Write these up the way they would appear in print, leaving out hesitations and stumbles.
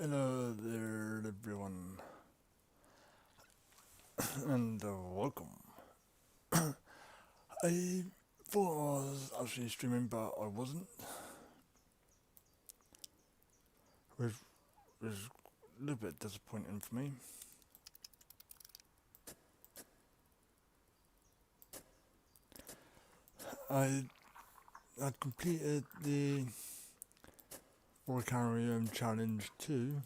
Hello there, everyone, and welcome. I thought I was actually streaming, but I wasn't, which was a little bit disappointing for me. I had completed the 4 calorie challenge too,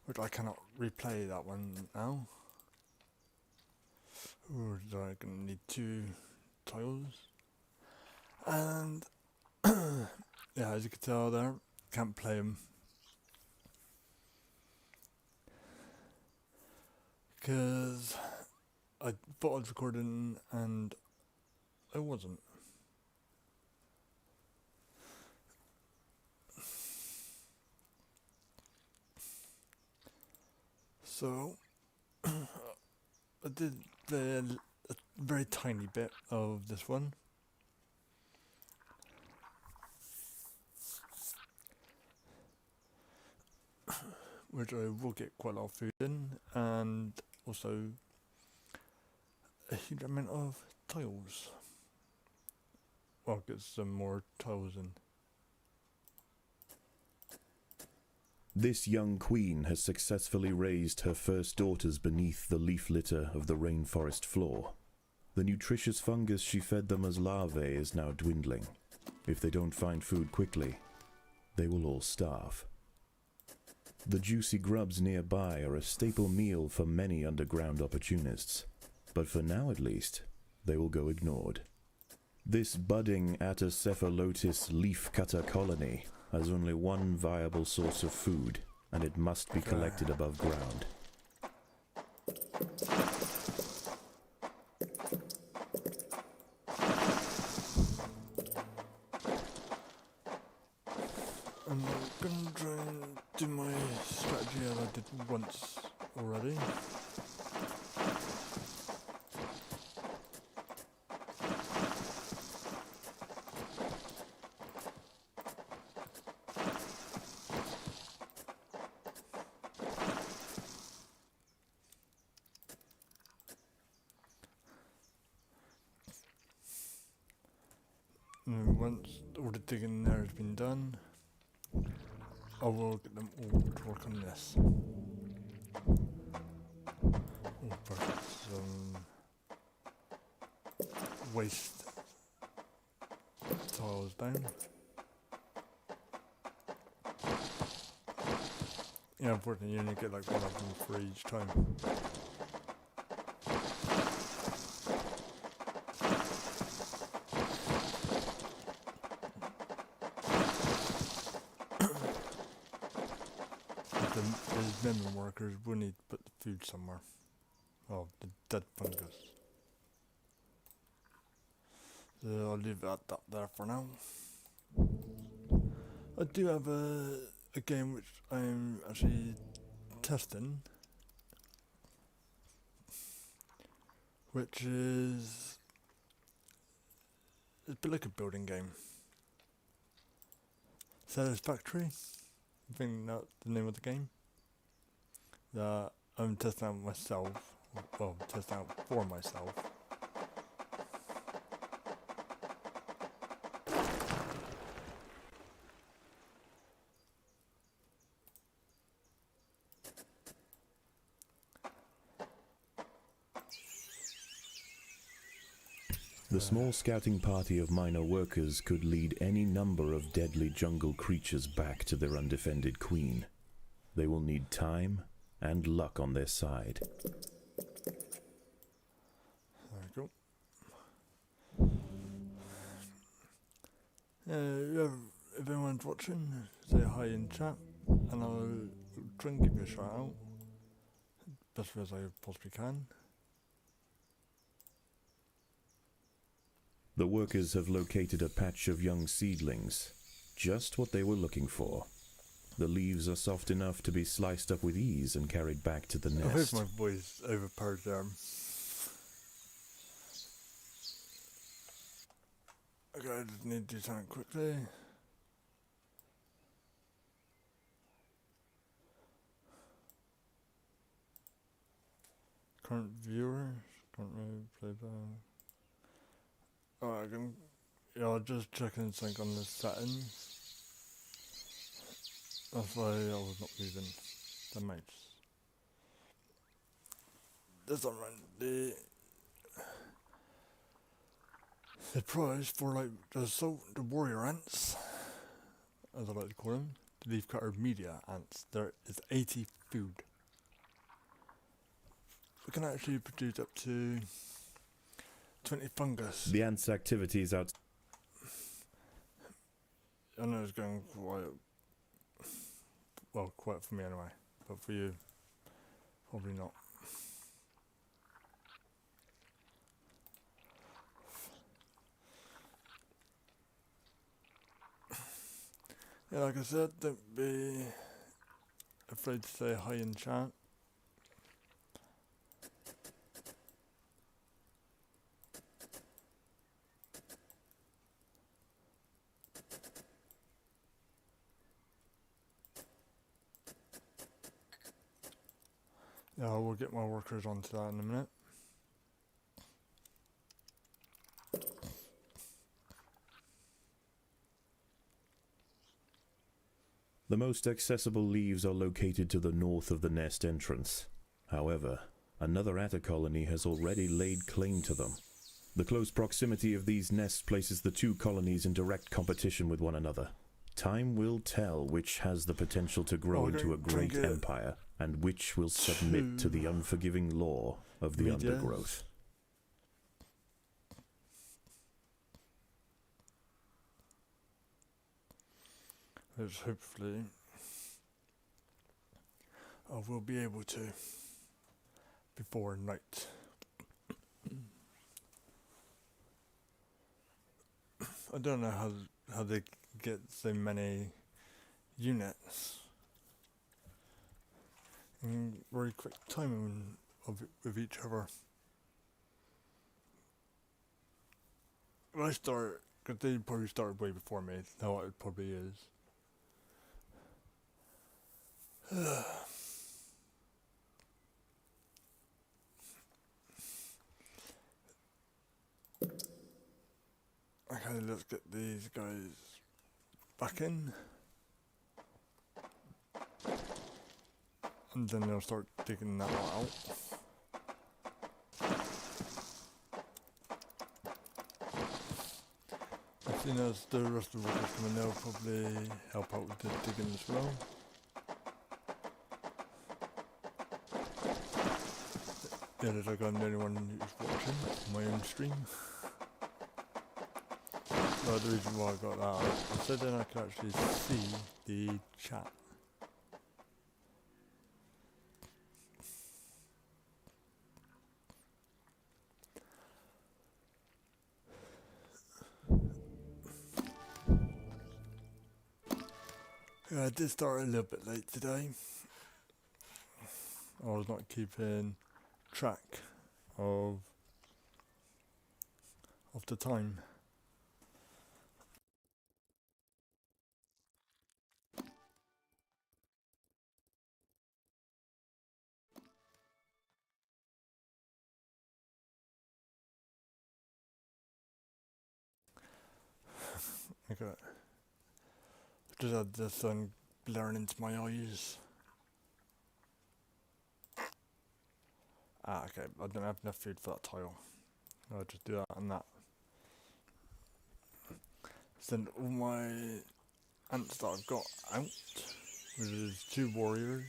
which I cannot replay that one now. Or am I gonna need 2 tiles? And yeah, as you can tell there, can't play them because I thought I was recording and I wasn't. So I did play a very tiny bit of this one. Which I will get quite a lot of food in, and also a huge amount of tiles. I'll get some more tiles in. This young queen has successfully raised her first daughters beneath the leaf litter of the rainforest floor. The nutritious fungus she fed them as larvae is now dwindling. If they don't find food quickly, they will all starve. The juicy grubs nearby are a staple meal for many underground opportunists, but for now at least, they will go ignored. This budding Atacephalotis leaf-cutter colony has only one viable source of food, and it must be collected above ground. I'm gonna try and do my strategy as I did once already. And once all the digging there has been done, I will get them all to work on this. Oh, perfect. Some waste tiles down. Yeah, unfortunately you only get like one of them for each time. The lemon workers will need to put the food somewhere. Oh, the dead fungus. So I'll leave that there for now. I do have a game which I'm actually testing, which is it's a bit like a building game. Satisfactory, I think that's the name of the game. That I'm testing out myself. Well, testing out for myself. The small scouting party of minor workers could lead any number of deadly jungle creatures back to their undefended queen. They will need time and luck on their side. There we go. Yeah, if anyone's watching, say hi in chat, and I'll try and give you a shout out, best way as I possibly can. The workers have located a patch of young seedlings, just what they were looking for. The leaves are soft enough to be sliced up with ease and carried back to the I hope nest. my voice overpowered there. Okay, I just need to do something quickly. current viewers. Can't really play that. Alright, I'll just checking something on the settings. That's why I was not moving the mouse. This one, the price for like the warrior ants, as I like to call them, the leaf cutter media ants, there is 80 food. We can actually produce up to 20 fungus. The ants' activities out. I know it's going quite for me anyway, but for you, probably not. Yeah, like I said, don't be afraid to say hi in chat. Yeah, I will get my workers onto that in a minute. The most accessible leaves are located to the north of the nest entrance. However, another atta colony has already laid claim to them. The close proximity of these nests places the two colonies in direct competition with one another. Time will tell which has the potential to grow into a great empire, and which will submit to the unforgiving law of the undergrowth. Which hopefully I will be able to before night. I don't know how they get so many units in very quick time with each other. When I start, because they probably started way before me, how it probably is. Okay, let's get these guys back in. And then they'll start digging that one out. As soon as the rest of the workers come in, they'll probably help out with the digging as well. Yeah, there's like I'm the only one who's watching my own stream. So the reason why I got that, I said then I could actually see the chat. Yeah, I did start a little bit late today. I was not keeping track of the time. Okay. Just had the sun blaring into my eyes. Okay, I don't have enough food for that tile. I'll just do that and that. Send all my ants that I've got out, which is 2 warriors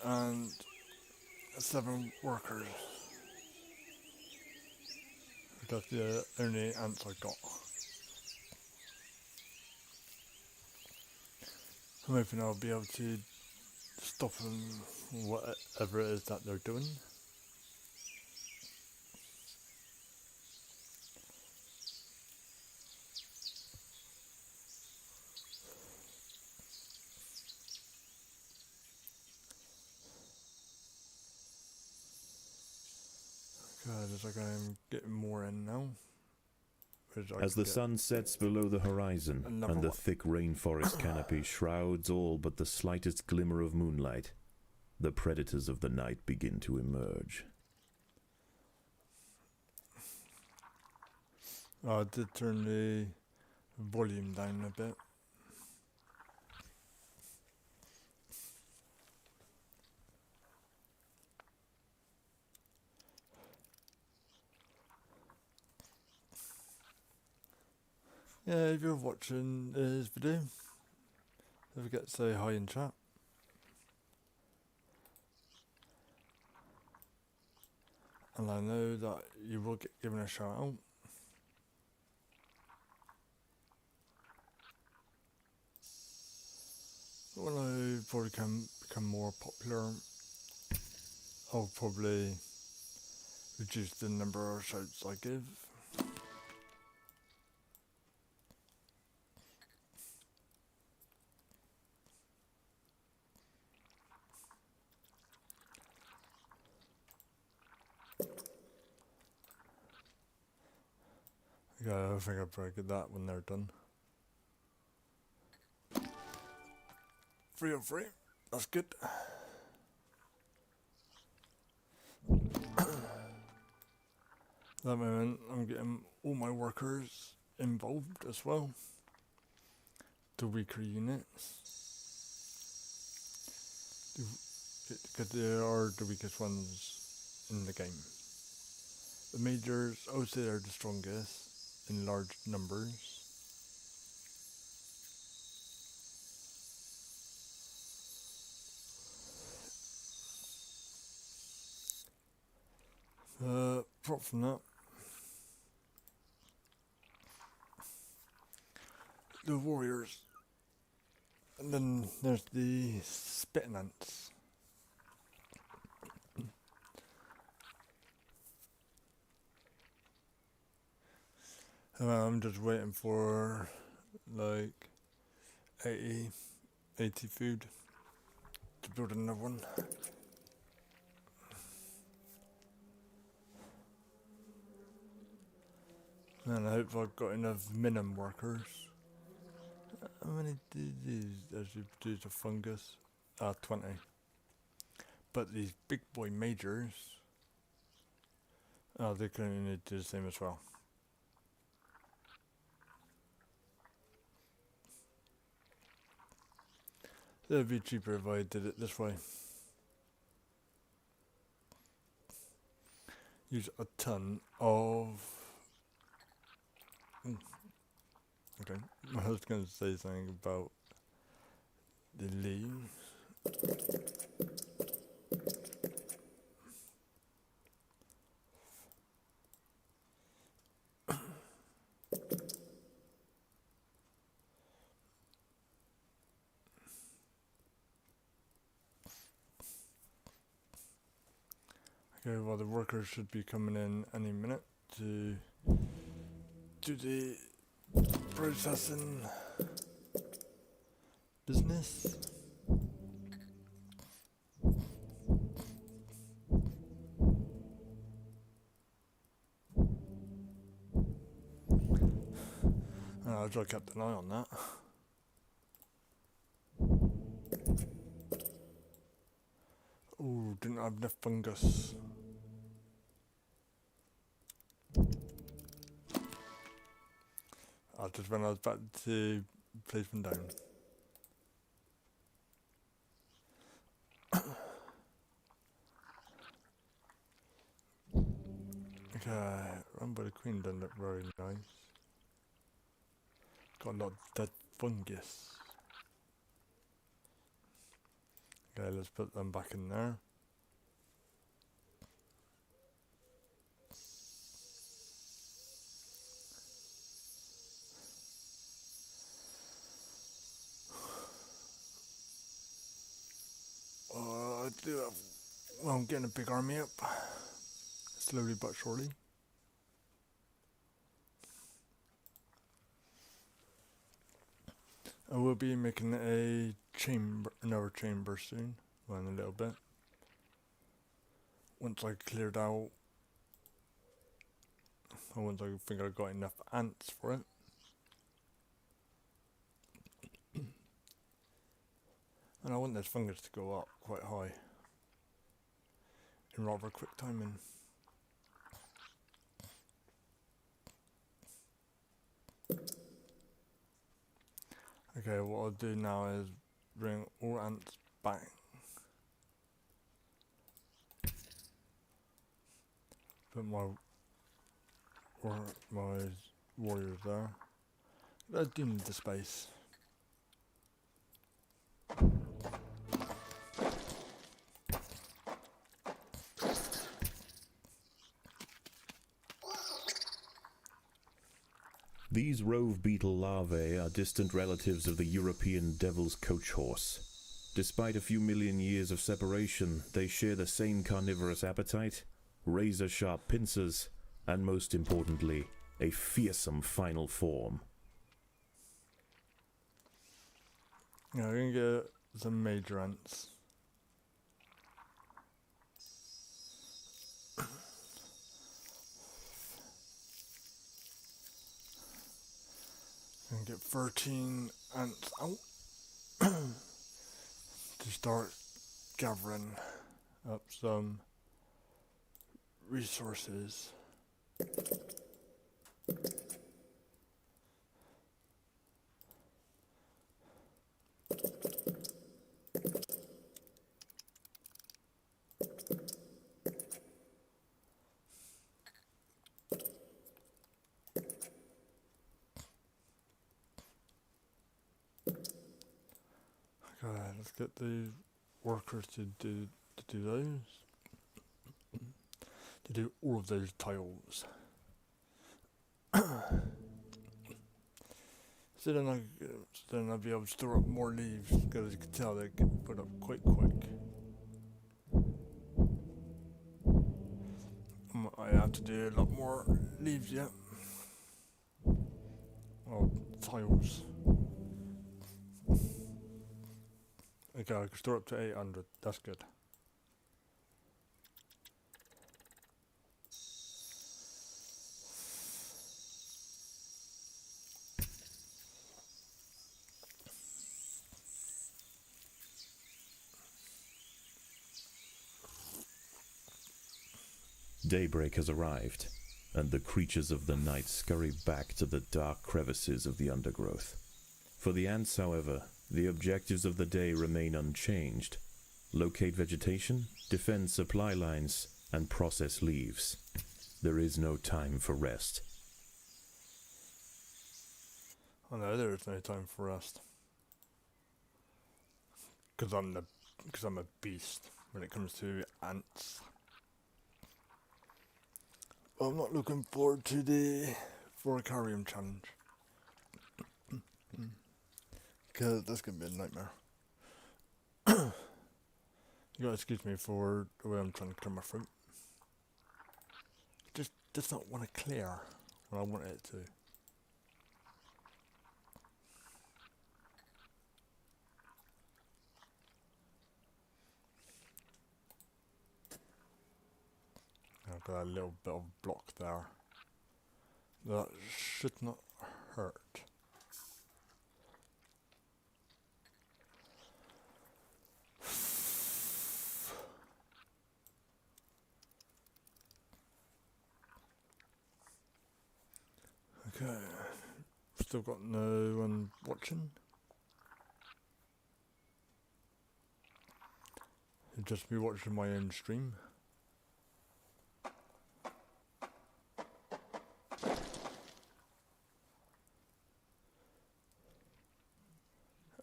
and 7 workers. That's the only ants I got. I'm hoping I'll be able to stop them, whatever it is that they're doing. God, it's like I'm getting more in now. As the sun sets below the horizon, and the thick rainforest canopy shrouds all but the slightest glimmer of moonlight, The predators of the night begin to emerge. I did turn the volume down a bit. Yeah, if you're watching this video, don't forget to say hi in chat. And I know that you will get given a shout out. When I probably become more popular, I'll probably reduce the number of shouts I give. Yeah, I think I'll probably get that when they're done. 303, that's good. At the moment, I'm getting all my workers involved as well. The weaker units. Because they are the weakest ones in the game. The majors, I would say, are the strongest in large numbers. Apart from that, the warriors, and then there's the spitting ants. I'm just waiting for like 80 food to build another one. And I hope I've got enough minimum workers. How many do these actually produce a fungus? 20. But these big boy majors, they can only do the same as well. It would be cheaper if I did it this way. Use a ton of... Okay, I was going to say something about the leaves. Okay, well the workers should be coming in any minute to do the processing business. I just kept an eye on that. Oh, didn't have enough fungus. Just when I was back to place them down. Okay, run by the queen doesn't look very nice. Got a lot of dead fungus. Okay, let's put them back in there. I do have, well, I'm getting a big army up, slowly but surely. I will be making another chamber soon, well, in a little bit. Once I cleared out, or once I think I got enough ants for it. And I want this fungus to go up quite high. in rather quick timing. Okay, what I'll do now is bring all ants back. Put my warriors there. I do need the space. These rove beetle larvae are distant relatives of the European devil's coach horse. Despite a few million years of separation, they share the same carnivorous appetite, razor-sharp pincers, and most importantly, a fearsome final form. Yeah, we're gonna get some major ants. And get 13 ants out to start gathering up some resources. Okay, let's get the workers to do those. To do all of those tiles. So then I'll be able to store up more leaves, because as you can tell they get put up quite quick. I have to do a lot more leaves yet. Well, tiles. Okay, I can store up to 800, that's good. Daybreak has arrived, and the creatures of the night scurry back to the dark crevices of the undergrowth. For the ants, however, the objectives of the day remain unchanged. Locate vegetation, defend supply lines, and process leaves. There is no time for rest. Oh no, there is no time for rest. Because I'm a beast when it comes to ants. I'm not looking forward to the Foracarium challenge. Because that's going to be a nightmare. You gotta excuse me for the way I'm trying to clear my throat. Just does not want to clear when I want it to. I've got a little bit of block there. That should not hurt. Okay, still got no one watching. It'd just be watching my own stream.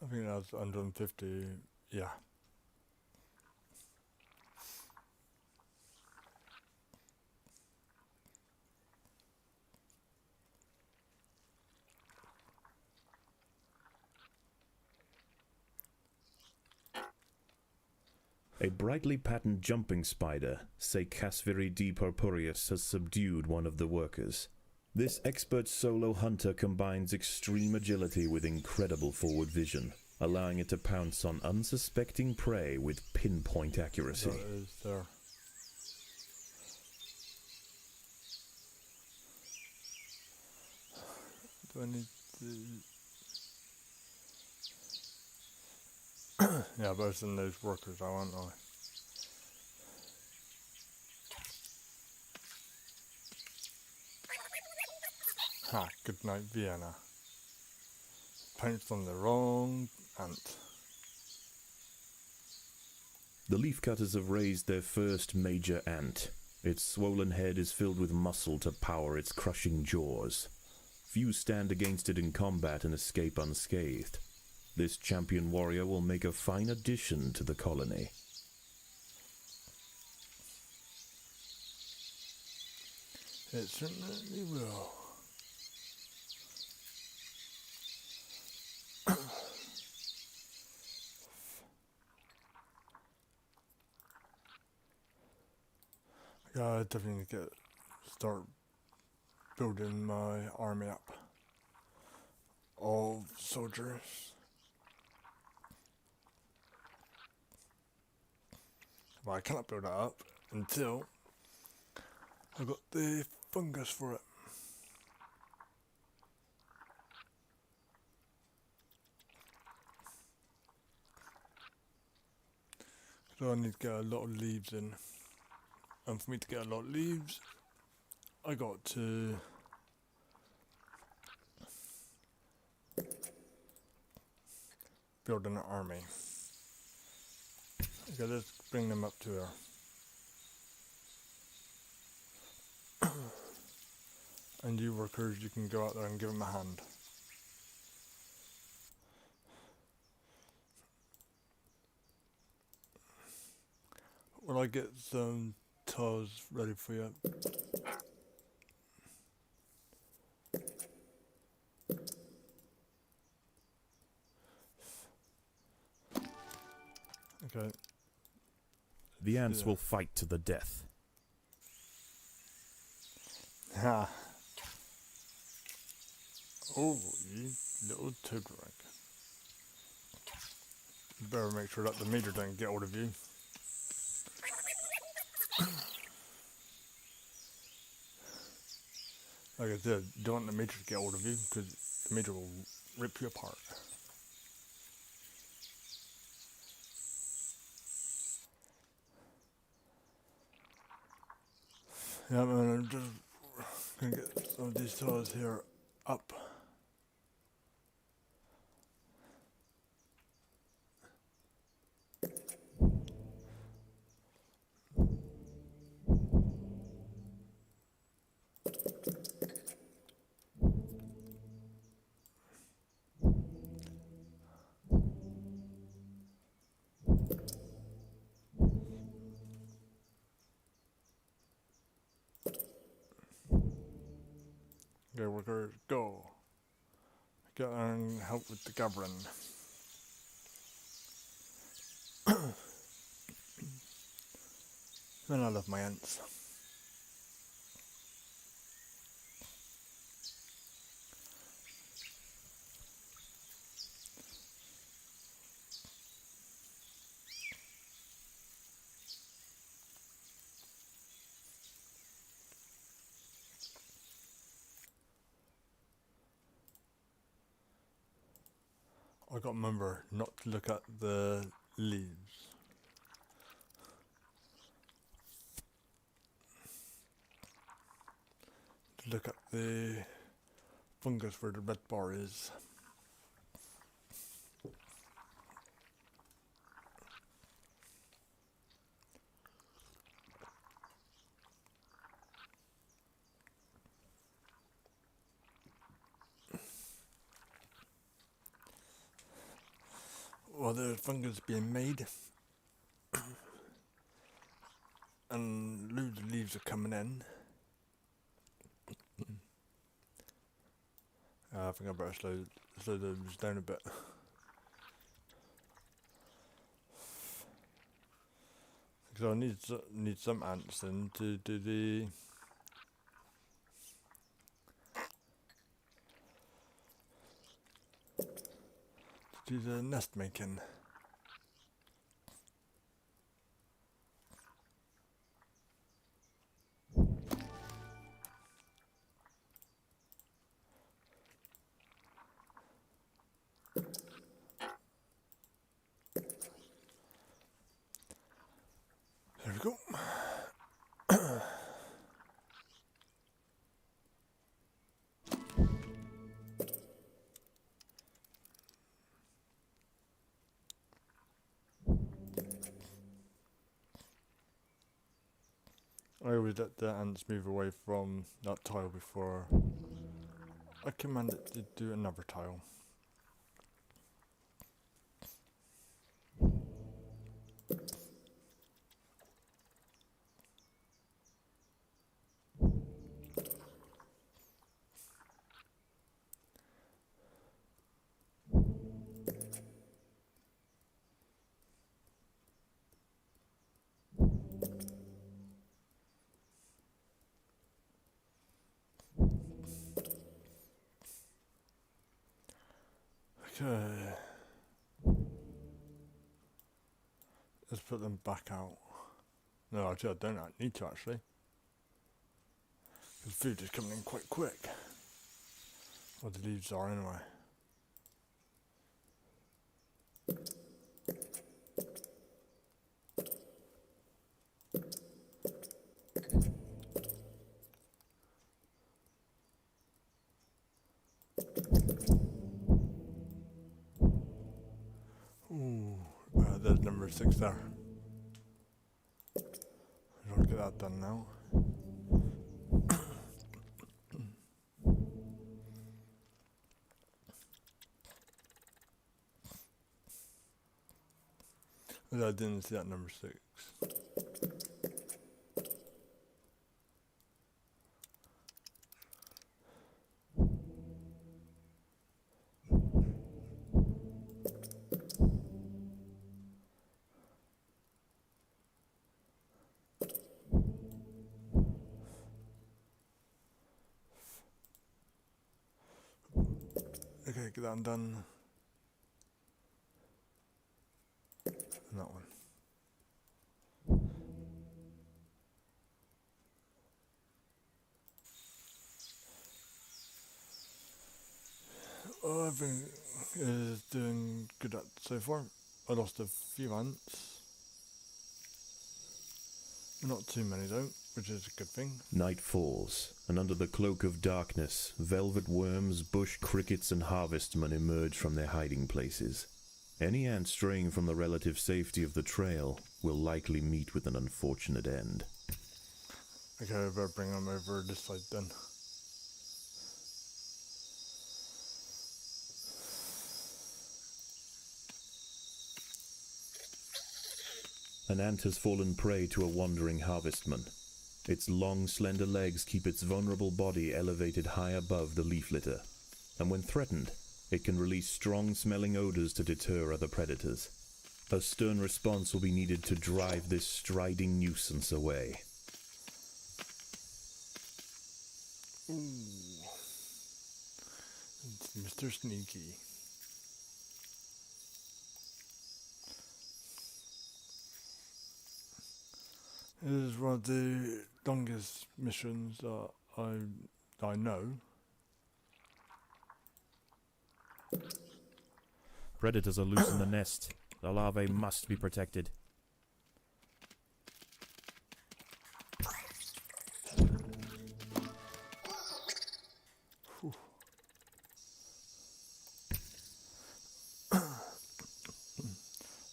I think that's 150, yeah. A brightly patterned jumping spider, Casviri D. purpureus, has subdued one of the workers. This expert solo hunter combines extreme agility with incredible forward vision, allowing it to pounce on unsuspecting prey with pinpoint accuracy. That is there. Do I need to... Yeah, both of those workers, aren't I? Ha, good night, Vienna. Pounced on the wrong ant. The leafcutters have raised their first major ant. Its swollen head is filled with muscle to power its crushing jaws. Few stand against it in combat and escape unscathed. This champion warrior will make a fine addition to the colony. It certainly will. Yeah, I definitely need to start building my army up of soldiers. Well, I cannot build that up until I got the fungus for it. So I need to get a lot of leaves in. And for me to get a lot of leaves, I got to build an army. Okay, let's bring them up to her. And you workers, you can go out there and give them a hand. Will I get some tiles ready for you? Okay. The ants will fight to the death. Ha. Oh, you little toad rag. You better make sure that the meter don't get hold of you. Like I said, don't want the meter to get hold of you, because the meter will rip you apart. Yeah, man, I'm just gonna get some of these tiles here up. Okay, workers, go. Get and help with the gathering. Man, I love my ants. I got to remember not to look at the leaves. To look at the fungus where the red bar is. While the fungus being made, and loads of leaves are coming in. I think I better slow those down a bit. Because I need some ants in to do the nest making. There we go. I always let the ants move away from that tile before I command it to do another tile. Okay. Let's put them back out. No, actually I don't need to actually. Because food is coming in quite quick. Well, the leaves are anyway. Ooh, there's number 6 there. I'll get that done now. I didn't see that number 6. Okay, get that done. And that one. Oh, everything is doing good at so far. I lost a few ants. Not too many though, which is a good thing. Night falls, and under the cloak of darkness, velvet worms, bush crickets, and harvestmen emerge from their hiding places. Any ant straying from the relative safety of the trail will likely meet with an unfortunate end. Okay, I better bring them over this side then. An ant has fallen prey to a wandering harvestman. Its long, slender legs keep its vulnerable body elevated high above the leaf litter, and when threatened, it can release strong-smelling odors to deter other predators. A stern response will be needed to drive this striding nuisance away. Ooh. It's Mr. Sneaky. It is one of the longest missions that I know. Predators are loose in the nest. The larvae must be protected.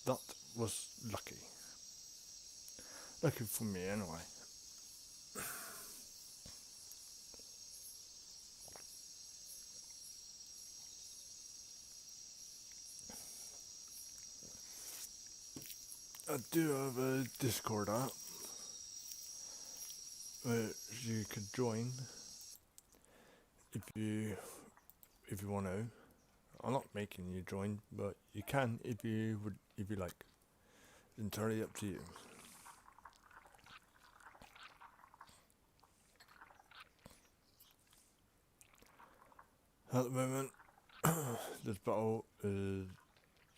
That was lucky. Lucky for me anyway. I do have a Discord app which you could join if you want to. I'm not making you join, but you can if you like. It's entirely up to you. At the moment, this battle is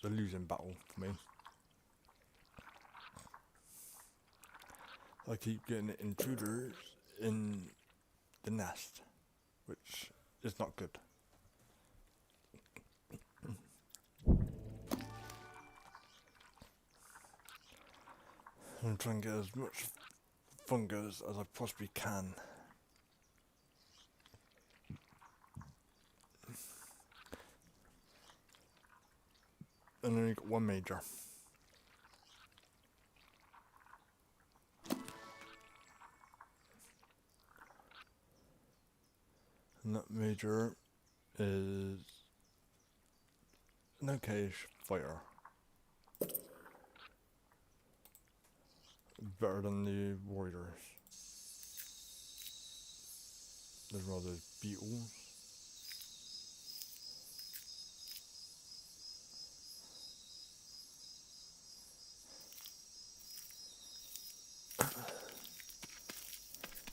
a losing battle for me. I keep getting intruders in the nest, which is not good. I'm trying to get as much fungus as I possibly can. And only got one major. And that major is an okayish fighter. Better than the warriors. There's all those beetles.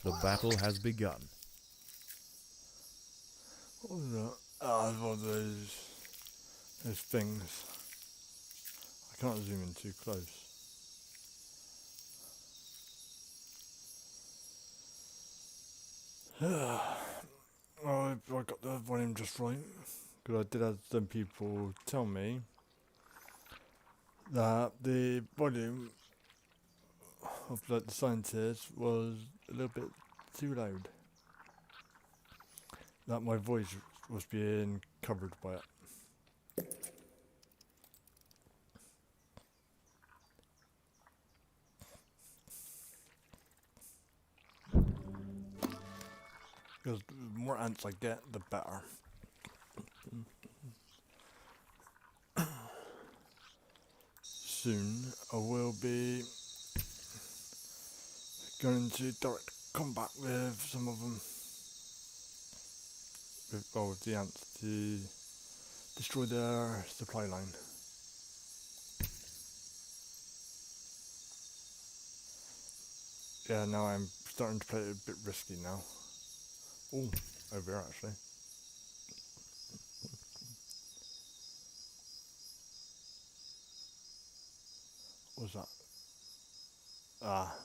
The battle has begun. What was that? Ah, oh, those things. I can't zoom in too close. Oh, I got the volume just right. Because I did have some people tell me that the volume of like, the scientist was a little bit too loud. That my voice was being covered by it. Because the more ants I get, the better. Soon I will be going into direct combat with some of them. With the ants to destroy their supply line. Yeah, now I'm starting to play it a bit risky now. Oh, over here actually. What was that? Ah.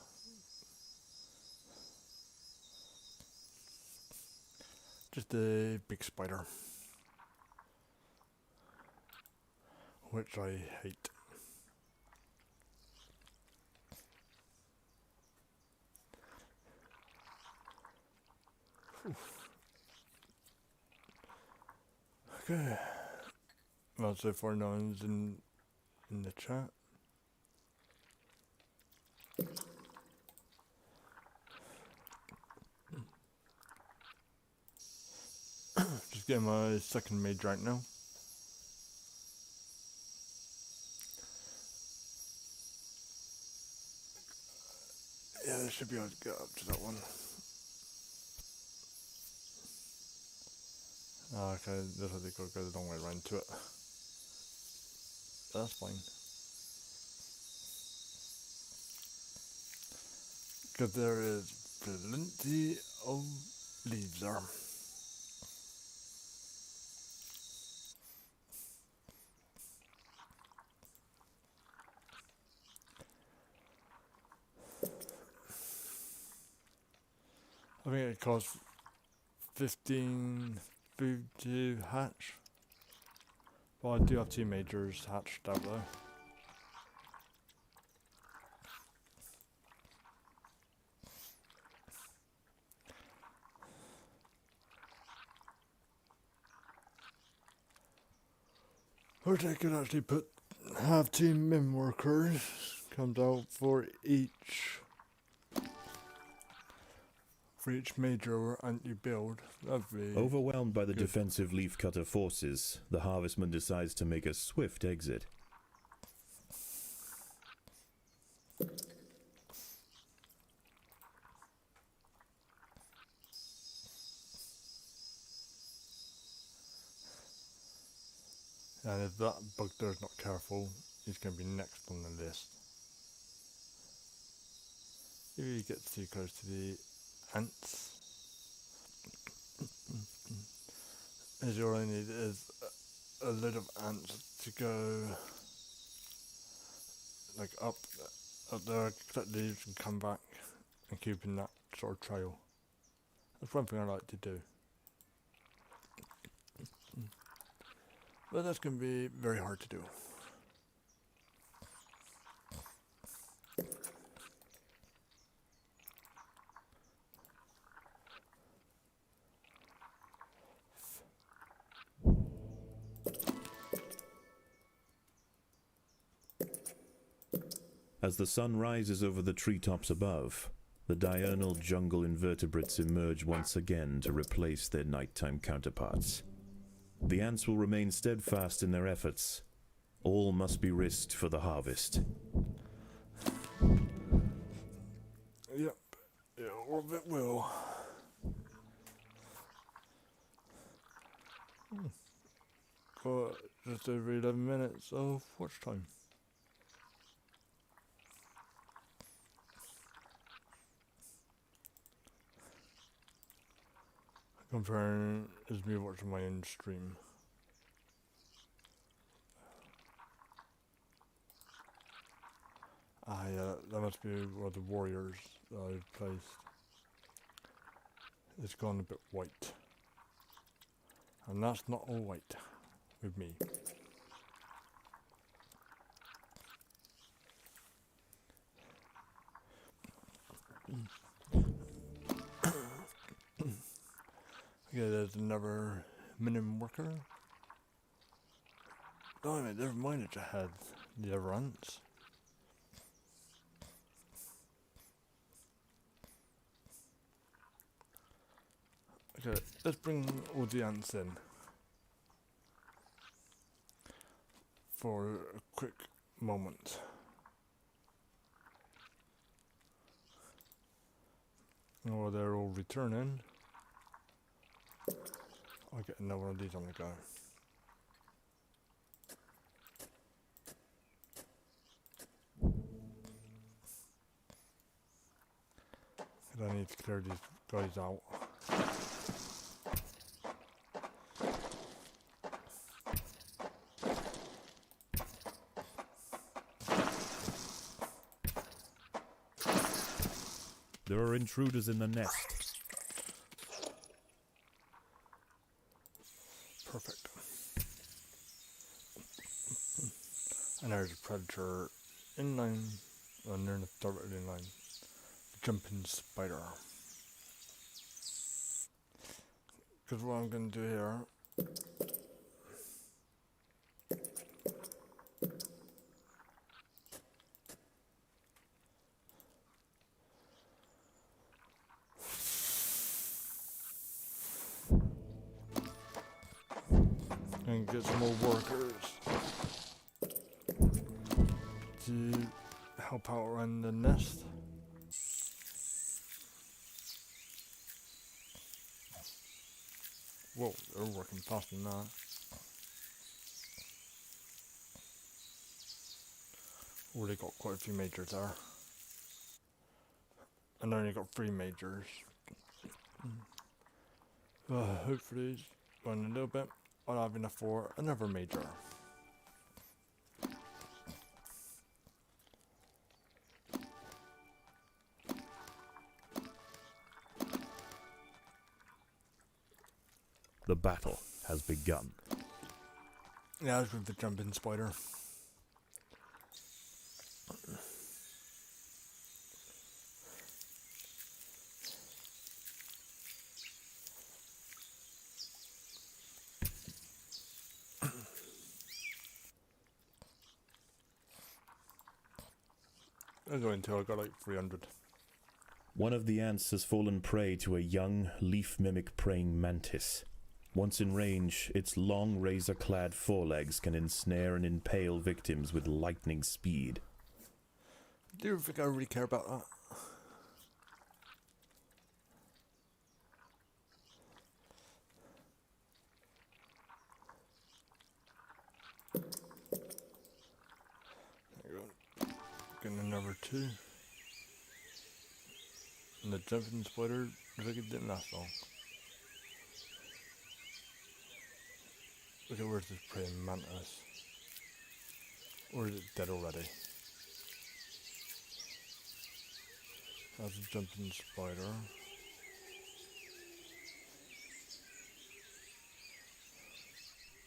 Just a big spider. Which I hate. Okay. Well, so far no one's in the chat. Just getting my second mage right now. Yeah, I should be able to get up to that one. Oh, okay, this I think I'll go the long way around to it. That's fine. Because there is plenty of leaves there. I think it costs 15 food to hatch. Well, I do have 2 majors hatched out there. Or I could actually have 2 min workers comes out for each major ant you build. That'd be Overwhelmed by the good. defensive leafcutter forces, the harvestman decides to make a swift exit. And if that bugbear's not careful, he's going to be next on the list. If he gets too close to the ants, as all I need is a lot of ants to go like up there, collect leaves and come back and keep in that sort of trail. That's one thing I like to do. But that's going to be very hard to do. As the sun rises over the treetops above, The diurnal jungle invertebrates emerge once again to replace their nighttime counterparts. The ants will remain steadfast in their efforts. All must be risked for the harvest. Yep. Yeah, all of it will. Got just over 11 minutes of watch time. Comparing is me watching my own stream. Yeah, that must be one of the warriors that I've placed. It's gone a bit white. And that's not all white with me. Okay, there's another minimum worker. Oh, never mind, it just had the other ants. Okay, let's bring all the ants in for a quick moment. While they're all returning, I'll get another one of these on the go. And I need to clear these guys out. There are intruders in the nest. Perfect. And there's a predator in line, near the directly in line. Jumping spider. Because what I'm going to do here, and get some more workers to help out around the nest. Whoa, they're working faster than that. Already got quite a few majors there. And I only got 3 majors. Hopefully, in a little bit, I'll have enough for another major. The battle has begun. Yeah, that's with the jumping spider. I'll go until I got like 300. One of the ants has fallen prey to a young, leaf-mimic praying mantis. Once in range, its long, razor-clad forelegs can ensnare and impale victims with lightning speed. Do you think I really care about that? There you go. Getting another 2. And the jumping spider, looks like it didn't last long. Okay, where's this praying mantis? Or is it dead already? That's a jumping spider.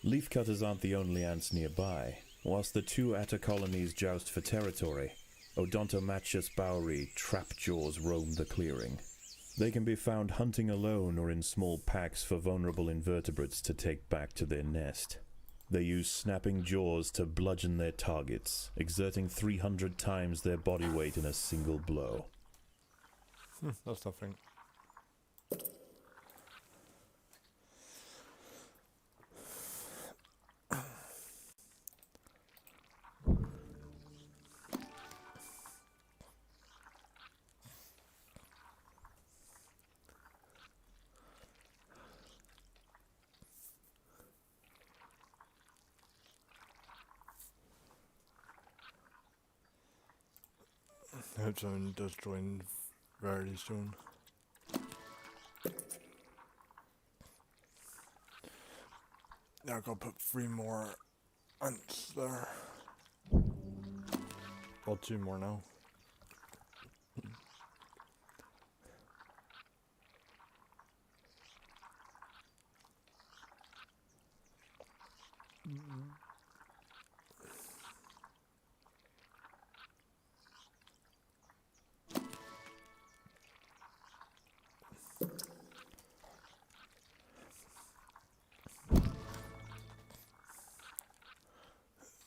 Leafcutters aren't the only ants nearby. Whilst the 2 atta colonies joust for territory, Odontomachus bauri trapjaws roam the clearing. They can be found hunting alone or in small packs for vulnerable invertebrates to take back to their nest. They use snapping jaws to bludgeon their targets, exerting 300 times their body weight in a single blow. That's nothing. I hope someone does join very soon. Now I've got to put 3 more ants there. Well, 2 more now.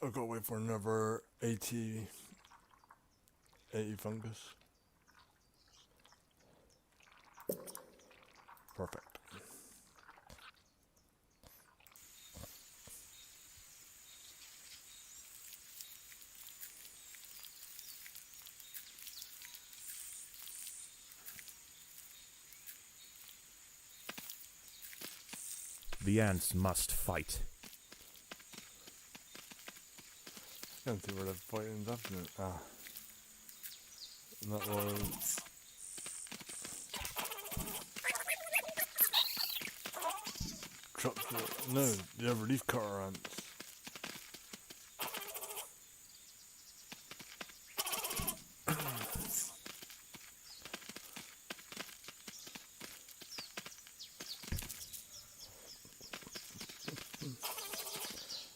I've got to wait for another 80 fungus. Perfect. The ants must fight. I can't see where they're fighting definite. And that was... No, the other leaf cutter ants.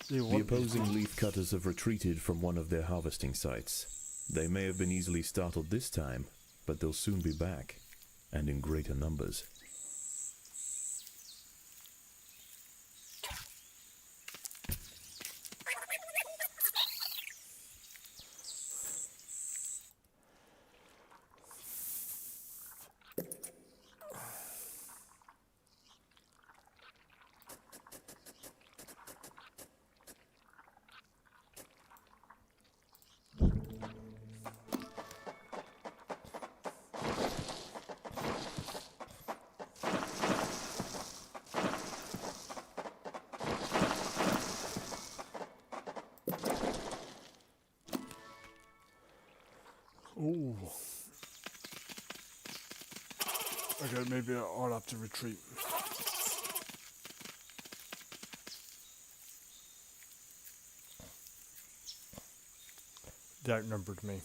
The opposing leaf cutters have retreated from one of their harvesting sites. They may have been easily startled this time, but they'll soon be back, and in greater numbers. Ooh. Okay, maybe I'll have to retreat. They outnumbered me.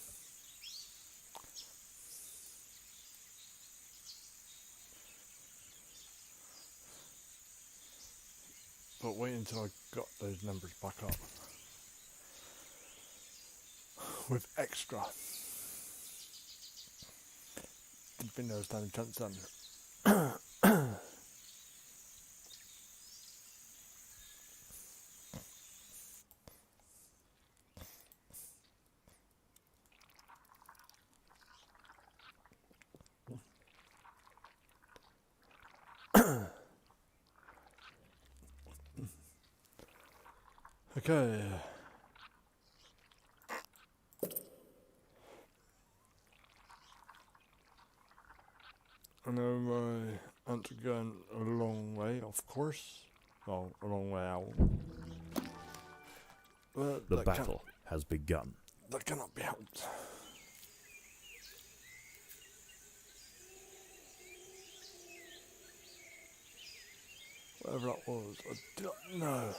But wait until I got those numbers back up. With extra. I think there was time to chance then. Okay. I know my ants are going a long way, of course. Well, a long way out. But The battle has begun. That cannot be helped. Whatever that was, I don't know.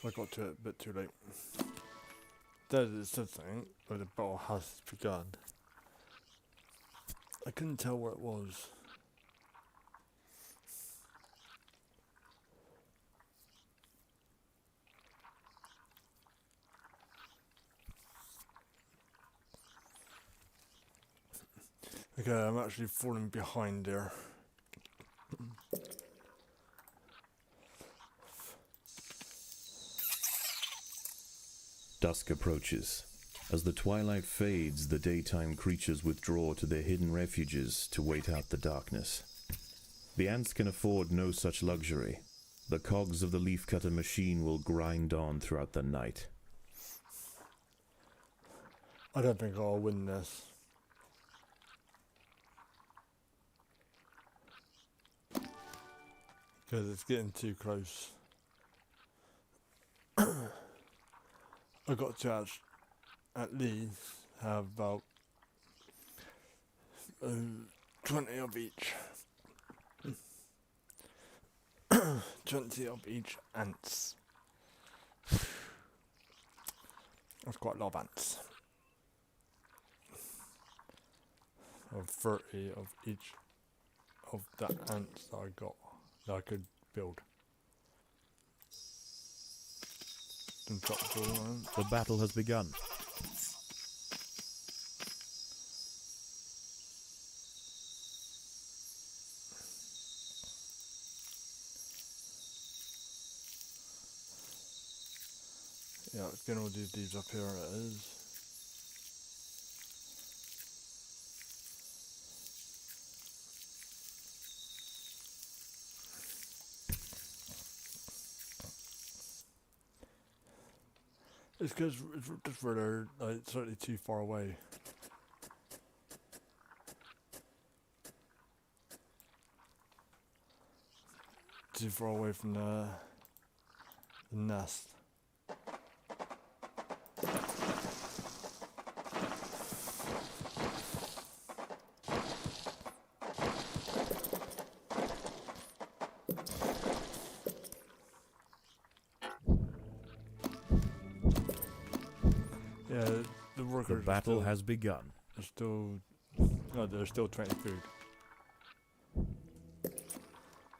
I got to it a bit too late. There's the thing, where the battle has begun. I couldn't tell where it was. Okay, I'm actually falling behind there. Dusk approaches, As the twilight fades, the daytime creatures withdraw to their hidden refuges to wait out the darkness. The ants can afford no such luxury. The cogs of the leaf-cutter machine will grind on throughout the night. I don't think I'll win this. Because it's getting too close. I got to at least have about 20 of each. 20 of each ants. That's quite a lot of ants. Of 30 of each of the ants that I got that I could build. Some tropical ones. The battle has begun. Yeah, it's getting all these leaves up here, it is. It's because it's just where they're like slightly too far away. Too far away from the nest. Yeah, the workers. The battle has begun. There's still, no, there's still 20 food.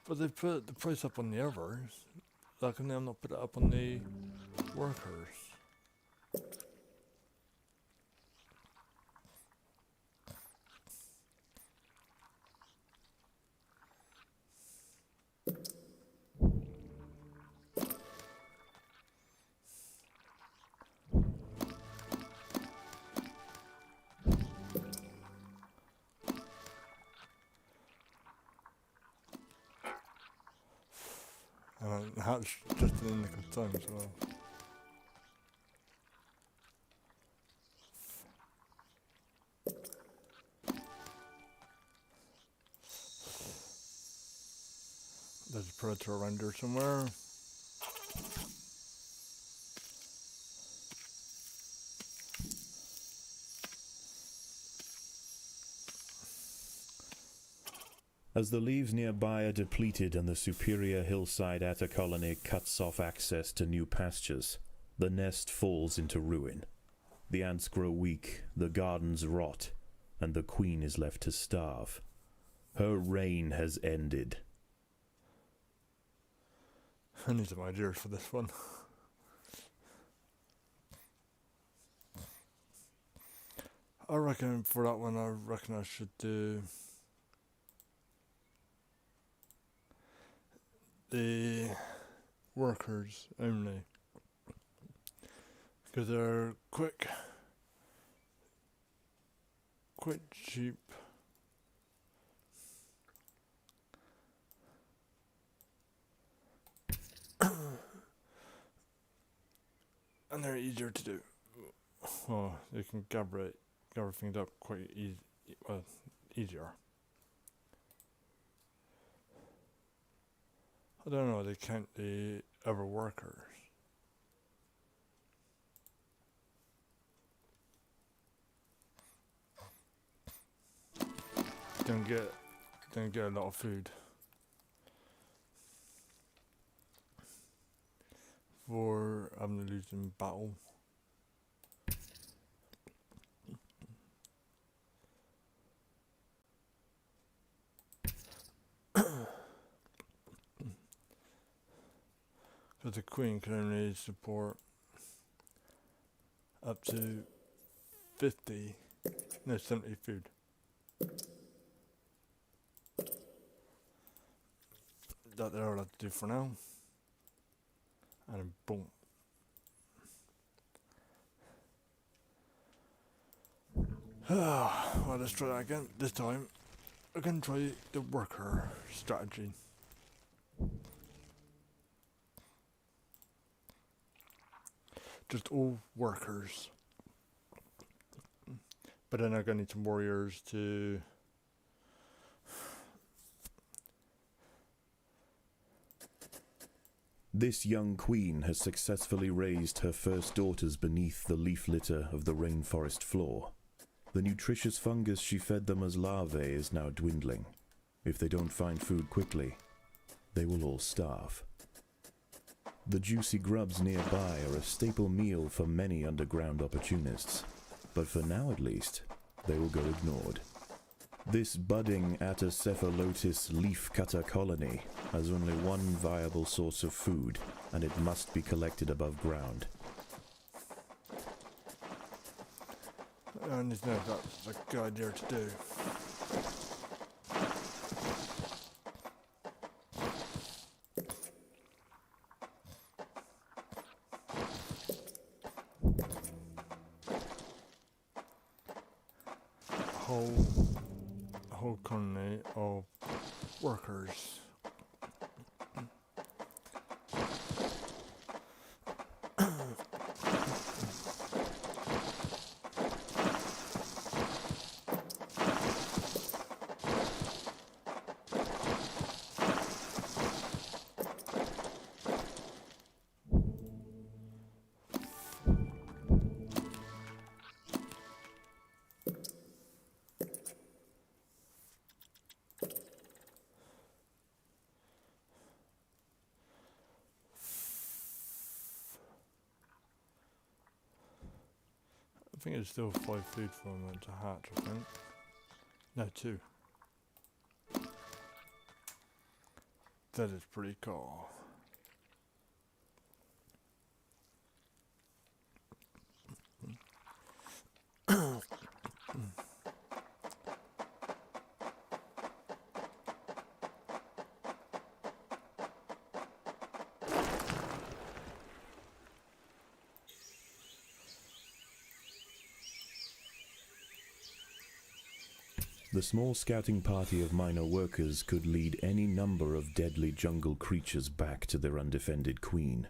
But they put the price up on the others. How can they not put it up on the workers? That's just in the nick of time as well. There's a predator around here somewhere. As the leaves nearby are depleted and the superior hillside atta colony cuts off access to new pastures, the nest falls into ruin. The ants grow weak, the gardens rot, and the queen is left to starve. Her reign has ended. I need some ideas for this one. I reckon for that one, I should do the workers only, because they're quick, cheap, and they're easier to do. Well, they can gather things up quite easier. I don't know, they count the other workers. Don't get a lot of food for having to lose in battle. Because the queen can only support up to 70 food. That they're allowed to do for now. And then boom. Well, let's try that again. This time, we're going to try the worker strategy. Just all workers. But then I'm going to need some warriors to... This young queen has successfully raised her first daughters beneath the leaf litter of the rainforest floor. The nutritious fungus she fed them as larvae is now dwindling. If they don't find food quickly, they will all starve. The juicy grubs nearby are a staple meal for many underground opportunists, but for now at least, they will go ignored. This budding Atacephalotis leafcutter colony has only one viable source of food, and it must be collected above ground. I need to know if that's a good idea to do. A whole colony of workers. I think it's still 5 food for them to hatch, I think. No, 2. That is pretty cool. The small scouting party of minor workers could lead any number of deadly jungle creatures back to their undefended queen.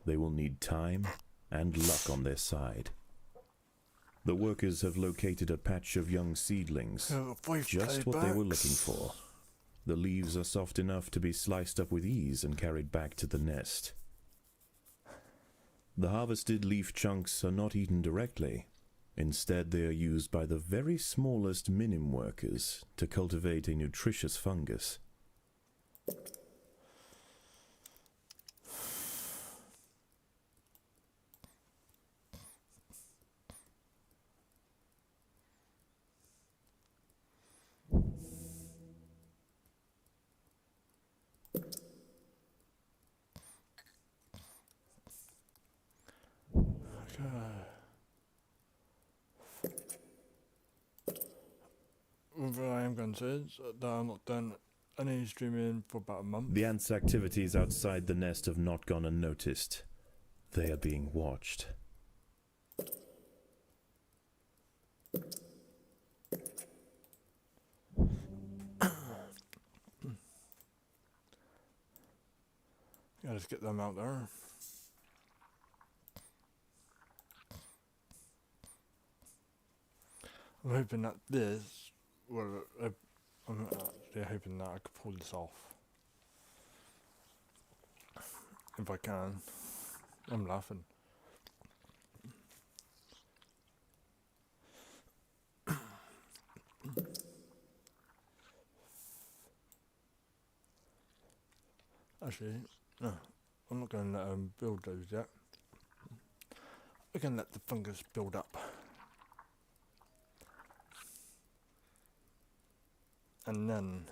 They will need time and luck on their side. The workers have located a patch of young seedlings, just what they were looking for. The leaves are soft enough to be sliced up with ease and carried back to the nest. The harvested leaf chunks are not eaten directly. Instead, they are used by the very smallest minim workers to cultivate a nutritious fungus. What I am going to say is that I'm not done any streaming for about a month. The ants' activities outside the nest have not gone unnoticed. They are being watched. Yeah, let's get them out there. I'm hoping that this, well, I'm actually hoping that I could pull this off. If I can. I'm laughing. Actually, no, I'm not going to let them build those yet. I can let the fungus build up. And then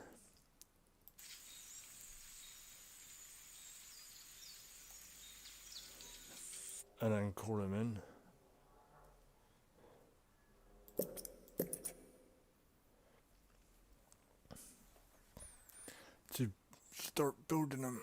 call him in. To start building them.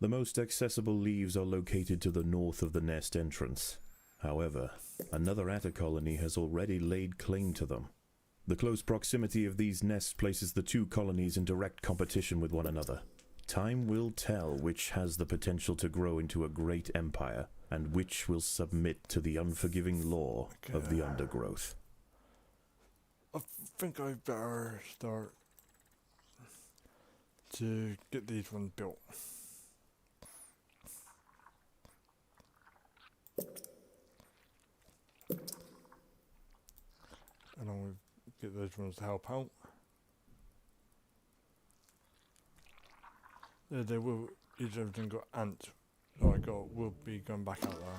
The most accessible leaves are located to the north of the nest entrance. However, another atta colony has already laid claim to them. The close proximity of these nests places the two colonies in direct competition with one another. Time will tell which has the potential to grow into a great empire, and which will submit to the unforgiving law of the undergrowth. I think I better start to get these ones built. And I'll get those ones to help out. They will, each of them got ants, so we'll be going back out there.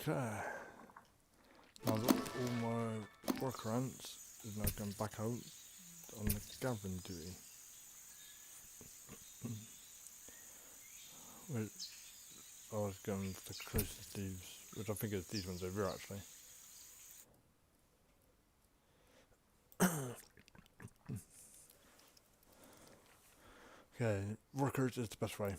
Okay. Now that all my worker ants is now going back out on the gathering duty. Wait, I was going for the closest leaves, which I think is these ones over here actually. Okay, workers is the best way.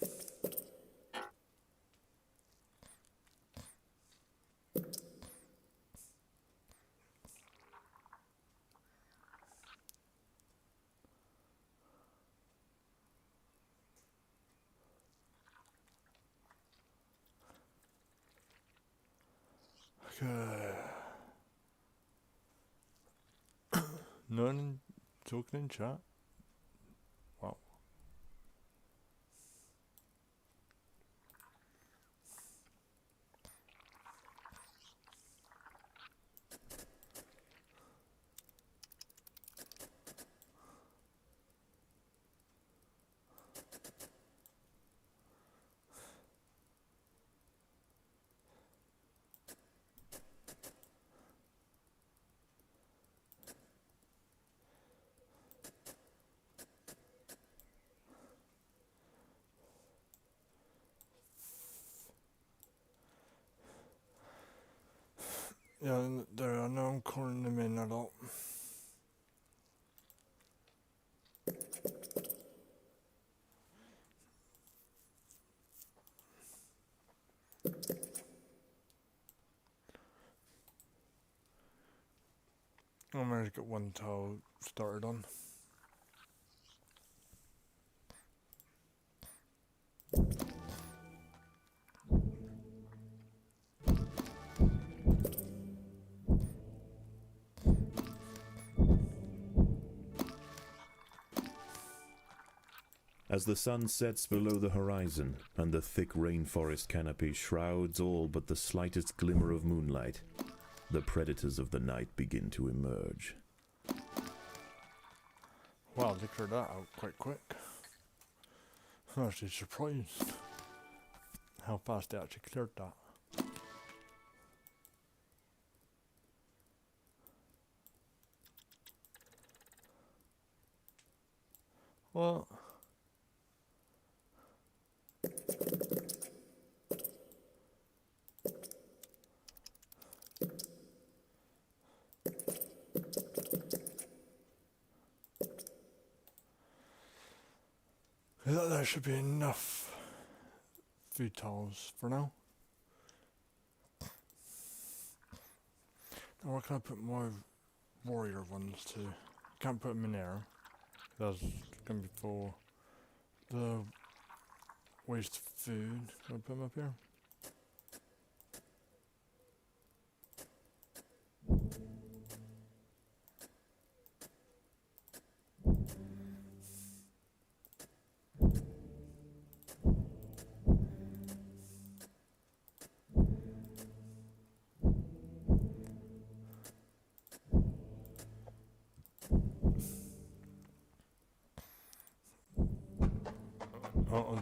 Okay. None talking in chat. Wow. Yeah, there I know I'm calling them in a lot. I managed to get one tile started on. As the sun sets below the horizon, and the thick rainforest canopy shrouds all but the slightest glimmer of moonlight, the predators of the night begin to emerge. Wow, they cleared that out quite quick. I'm actually surprised how fast they actually cleared that. Well, there should be enough food tiles for now. Now where can I put my warrior ones to? Can't put them in there. That's going to be for the waste food. Can I put them up here?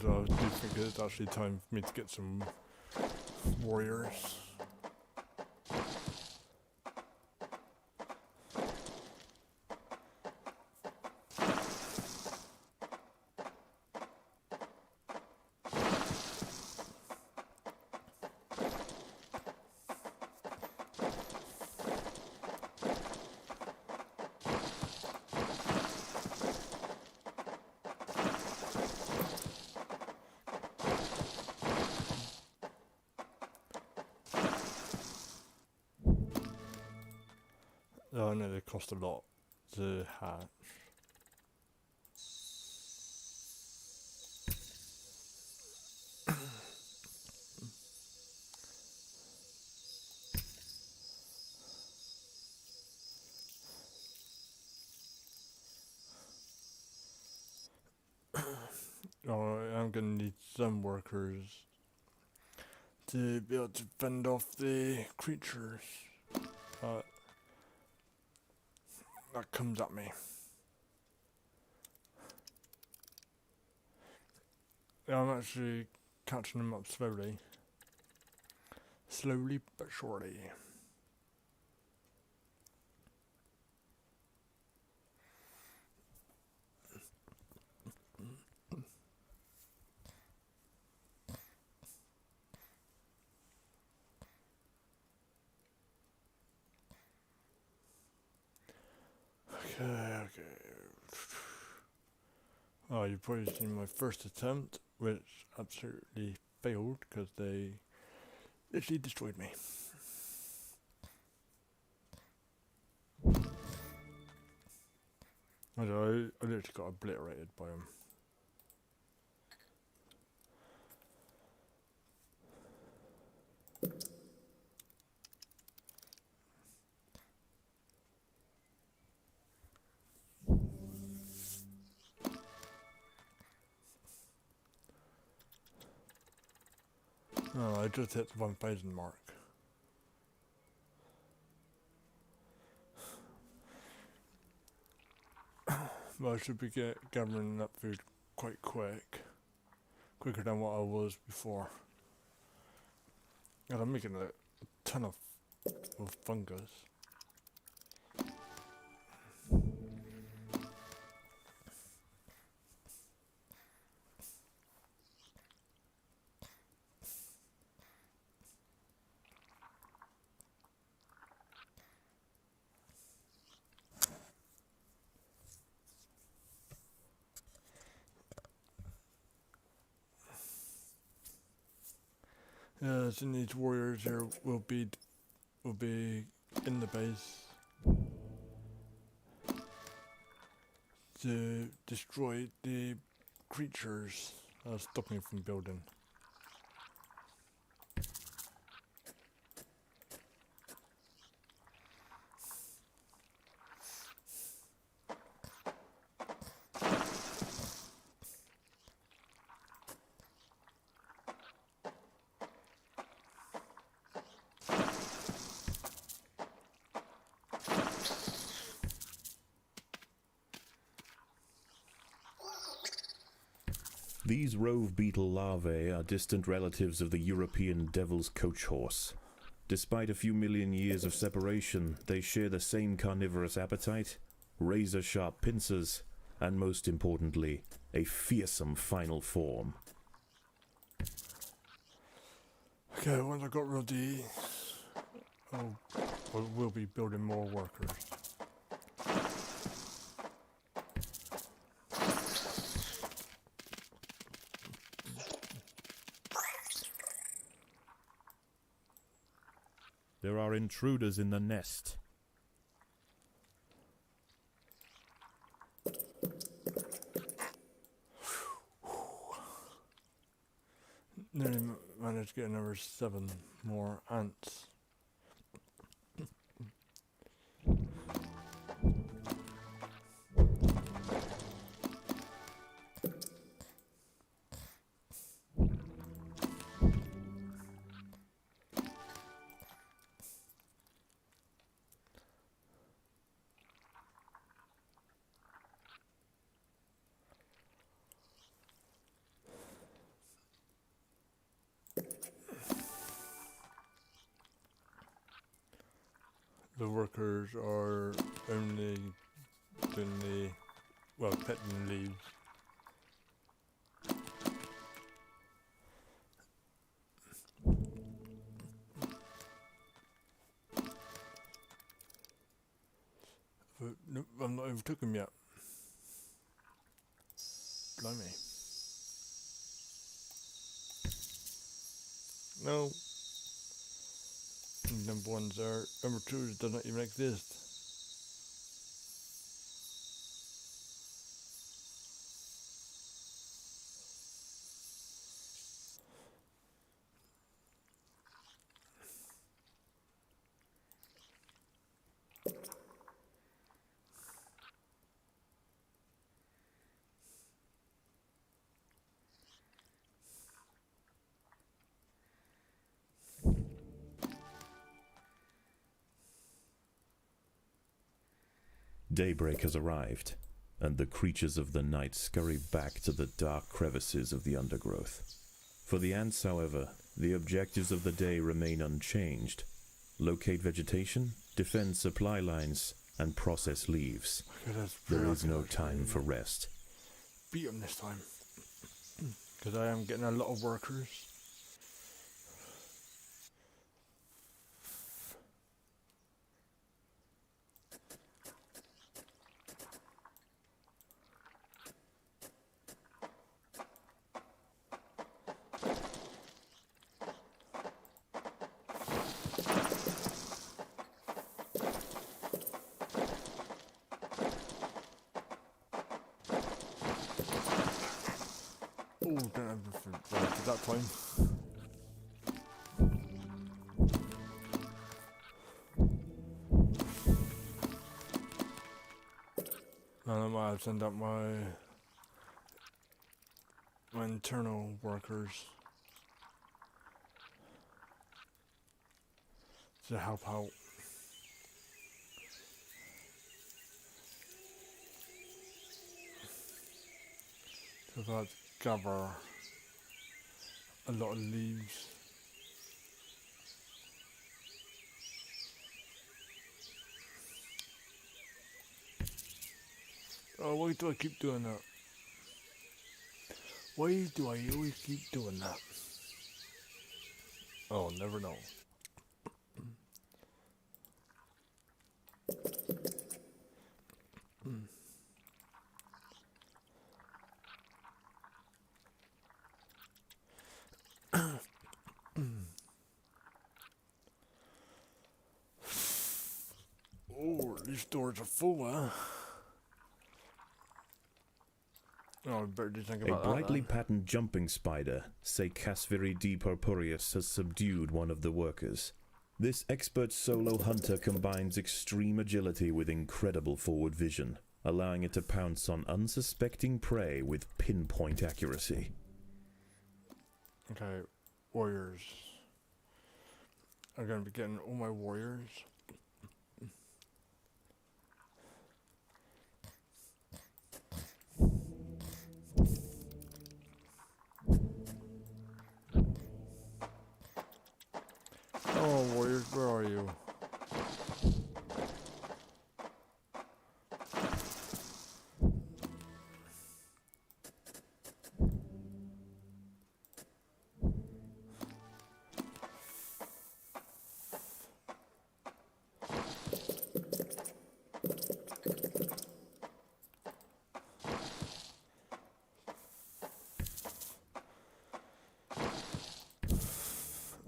I do think it's actually time for me to get some warriors. Oh, I know they cost a lot to hatch. Oh, I'm gonna need some workers to be able to fend off the creatures that comes at me. Yeah, I'm actually catching them up slowly. Slowly but surely. Okay. Oh, you've probably seen my first attempt, which absolutely failed because they literally destroyed me. I literally got obliterated by them. Oh, I just hit the 1,000 mark. Well, I should be gathering that food quite quicker than what I was before. And I'm making a ton of fungus. So these warriors here will be in the base to destroy the creatures that stop me from building. These rove beetle larvae are distant relatives of the European devil's coach horse. Despite a few million years of separation, they share the same carnivorous appetite, razor-sharp pincers, and most importantly, a fearsome final form. Okay, once I got rid of these, we'll be building more workers. There are intruders in the nest. Nearly managed to get another 7 more ants. the workers are only doing the, well, petting leaves. But nope, I'm not overtook him yet. Blimey. No. Number ones are, number twos do not even exist. Daybreak has arrived, and the creatures of the night scurry back to the dark crevices of the undergrowth. For the ants, however, the objectives of the day remain unchanged. Locate vegetation, defend supply lines, and process leaves. Okay, There is no time for rest. Beat them this time. Because I am getting a lot of workers. Oh, don't have the at that time. And I might have sent out my internal workers to help out. So that gather a lot of leaves. Oh, why do I keep doing that? Why do I always keep doing that? Oh, I'll never know. Oh, these doors are full, huh? Oh, I better do think A about that. brightly Then. patterned jumping spider, Casviri D. purpureus, has subdued one of the workers. This expert solo hunter combines extreme agility with incredible forward vision, allowing it to pounce on unsuspecting prey with pinpoint accuracy. Okay, warriors. I'm gonna be getting all my warriors. Oh, warriors, where are you?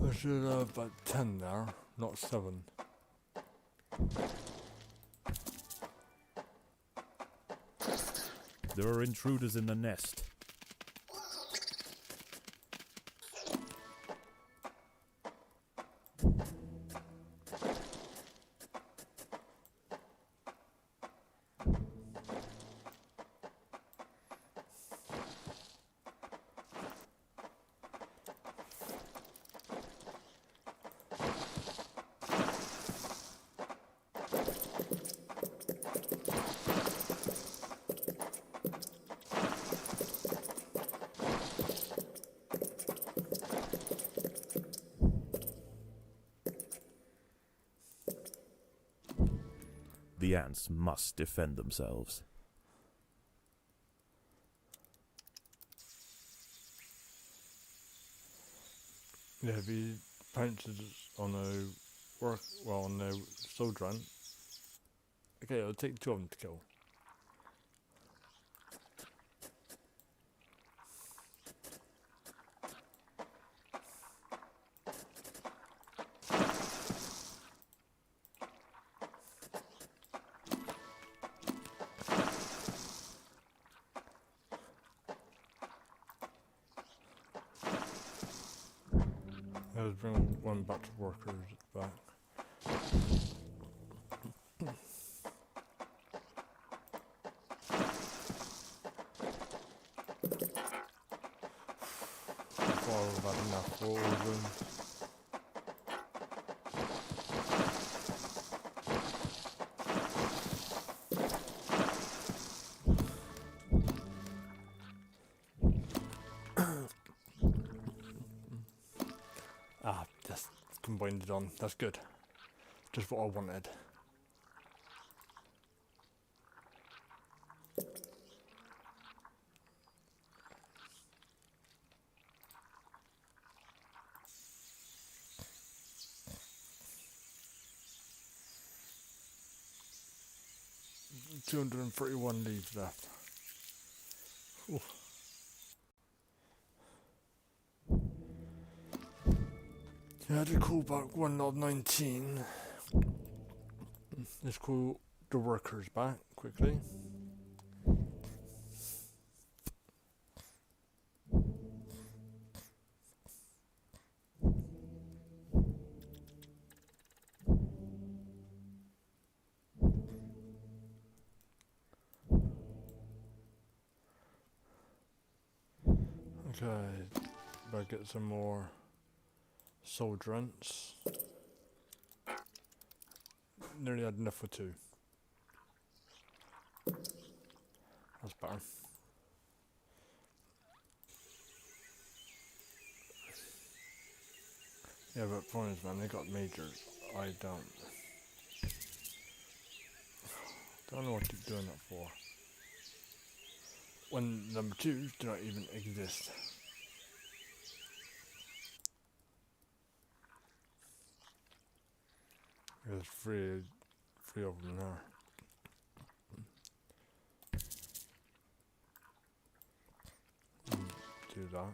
I should have about 10 there, not 7. There are intruders in the nest. The ants must defend themselves. Yeah, if he pounces on on a soldier ant, okay, it'll take 2 of them to kill. Let's bring one back to workers back. Far we've had enough for all of them. Just combined it on. That's good. Just what I wanted. $231 leaves left. Ooh. Yeah, I had to call back 1 of 19. Let's call the workers back quickly. Okay, better get some more soldier ants. Nearly had enough for 2. That's better. Yeah, but point is, man, they got majors. I don't. Don't know what to keep doing that for. When number 2s do not even exist. There's three of them there. Do that.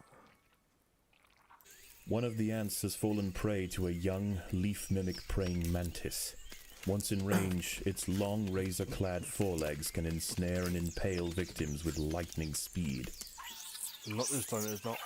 One of the ants has fallen prey to a young, leaf-mimic praying mantis. Once in range, its long, razor-clad forelegs can ensnare and impale victims with lightning speed. Not this time, it's not.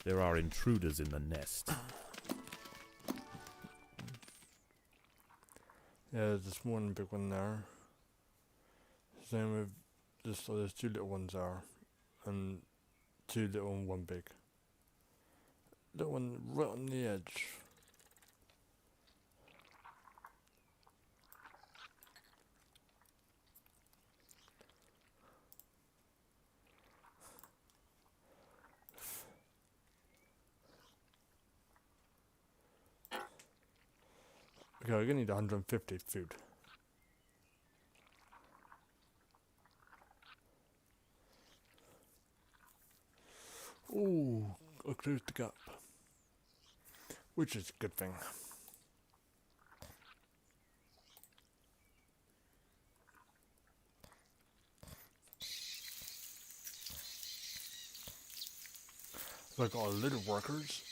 There are intruders in the nest. Yeah, there's one big one there. Same with this, so there's 2 little ones there. And 2 little and 1 big. Little one right on the edge. Okay, we're gonna need 150 food. Ooh, I closed the gap. Which is a good thing. So I got a load of workers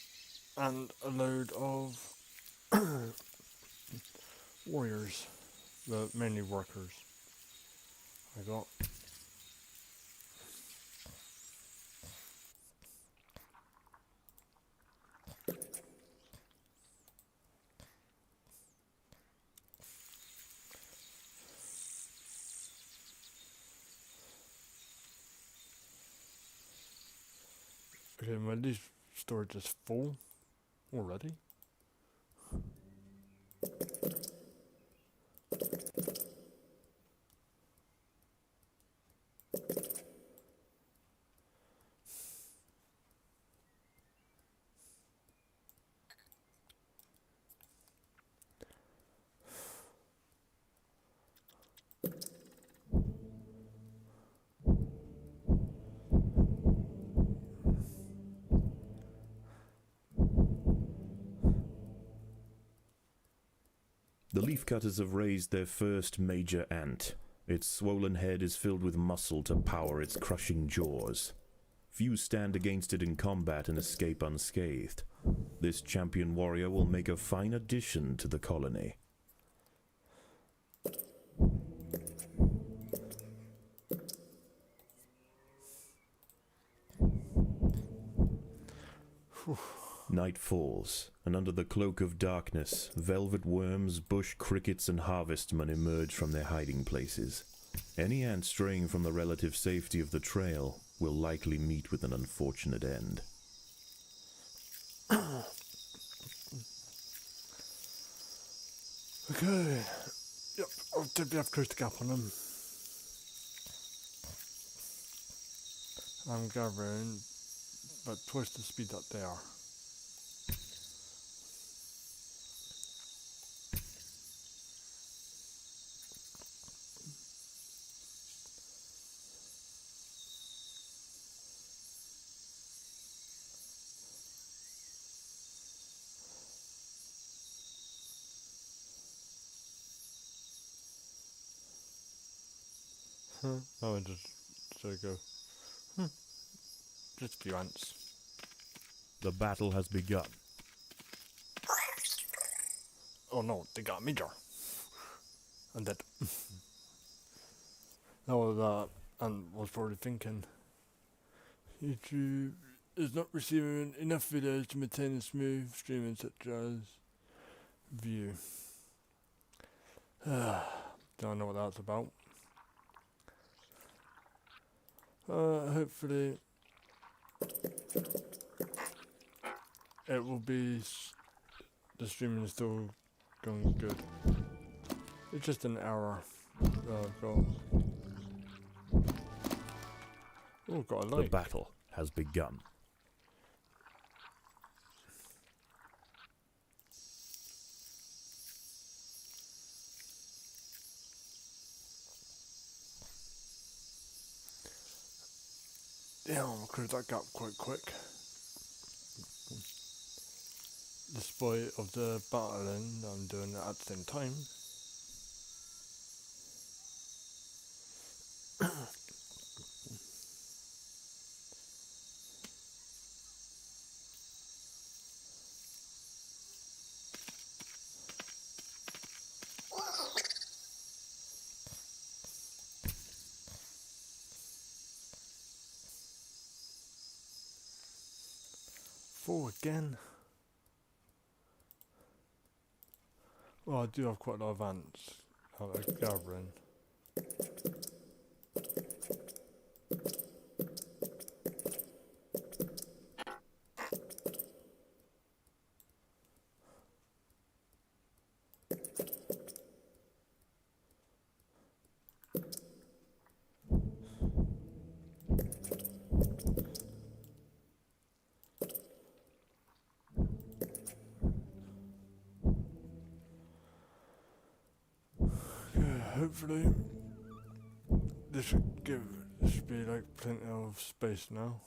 and a load of warriors. Well, mainly workers. I got. Okay, Okay, my leaf storage is full already. The leafcutters have raised their first major ant. Its swollen head is filled with muscle to power its crushing jaws. Few stand against it in combat and escape unscathed. This champion warrior will make a fine addition to the colony. Night falls, and under the cloak of darkness, velvet worms, bush crickets, and harvestmen emerge from their hiding places. Any ant straying from the relative safety of the trail will likely meet with an unfortunate end. Okay. Yep, I'll definitely have to close the gap on them. I'm gathering about twice the speed that they are. Oh, I just so go. Just a few ants. The battle has begun. Oh no, they got me, jar. I'm dead. No, that ant was probably thinking. YouTube is not receiving enough videos to maintain a smooth streaming such as view. Don't know what that's about. Hopefully it will be, the streaming is still going good. It's just an error that I've got. Oh, got a The light. battle has begun. Yeah, I'll close that gap quite quick. Despite of the battling I'm doing it at the same time. Full again. Well, I do have quite a lot of ants out there gathering. Hopefully this should be like plenty of space now.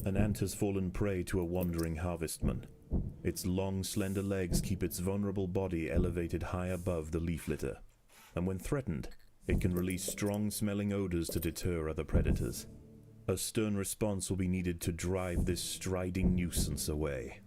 An ant has fallen prey to a wandering harvestman. Its long, slender legs keep its vulnerable body elevated high above the leaf litter, and when threatened, it can release strong-smelling odors to deter other predators. A stern response will be needed to drive this striding nuisance away.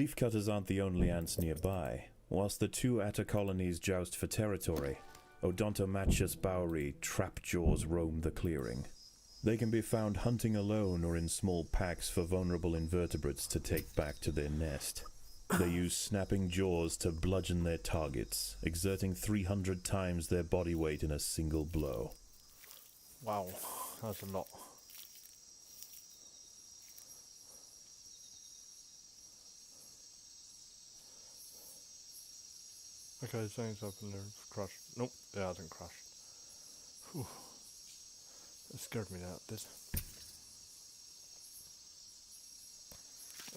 leafcutters aren't the only ants nearby. Whilst the two atta colonies joust for territory, Odontomachus bowery trapjaws roam the clearing. They can be found hunting alone or in small packs for vulnerable invertebrates to take back to their nest. They use snapping jaws to bludgeon their targets, exerting 300 times their body weight in a single blow. Wow, that's a lot. Okay, something's up in there. Crashed. Nope, it hasn't crashed. Whew. It scared me, that did.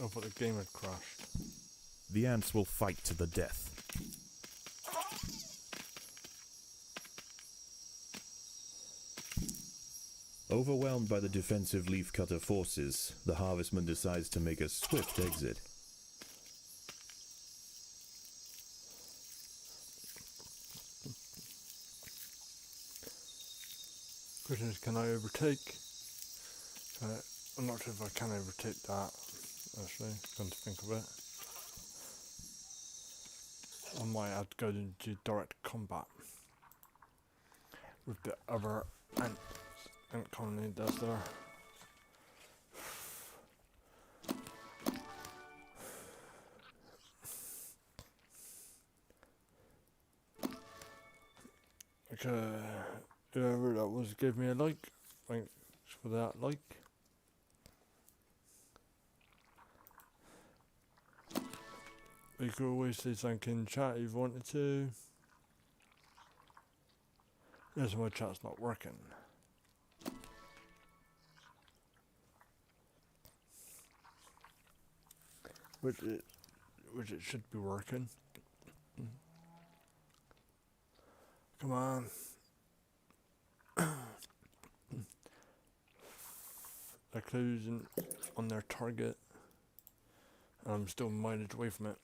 Oh, but the game had crashed. The ants will fight to the death. Overwhelmed by the defensive leafcutter forces, the harvestman decides to make a swift exit. Question is, can I overtake? I'm not sure if I can overtake that, actually, come to think of it. I might have to go into direct combat with the other ant colony that's there. Okay, whoever that was, give me a like. Thanks for that like. You could always say something in chat if you wanted to. There's my chat's not working. Which it should be working. Come on. They're closing on their target. I'm still mileage away from it.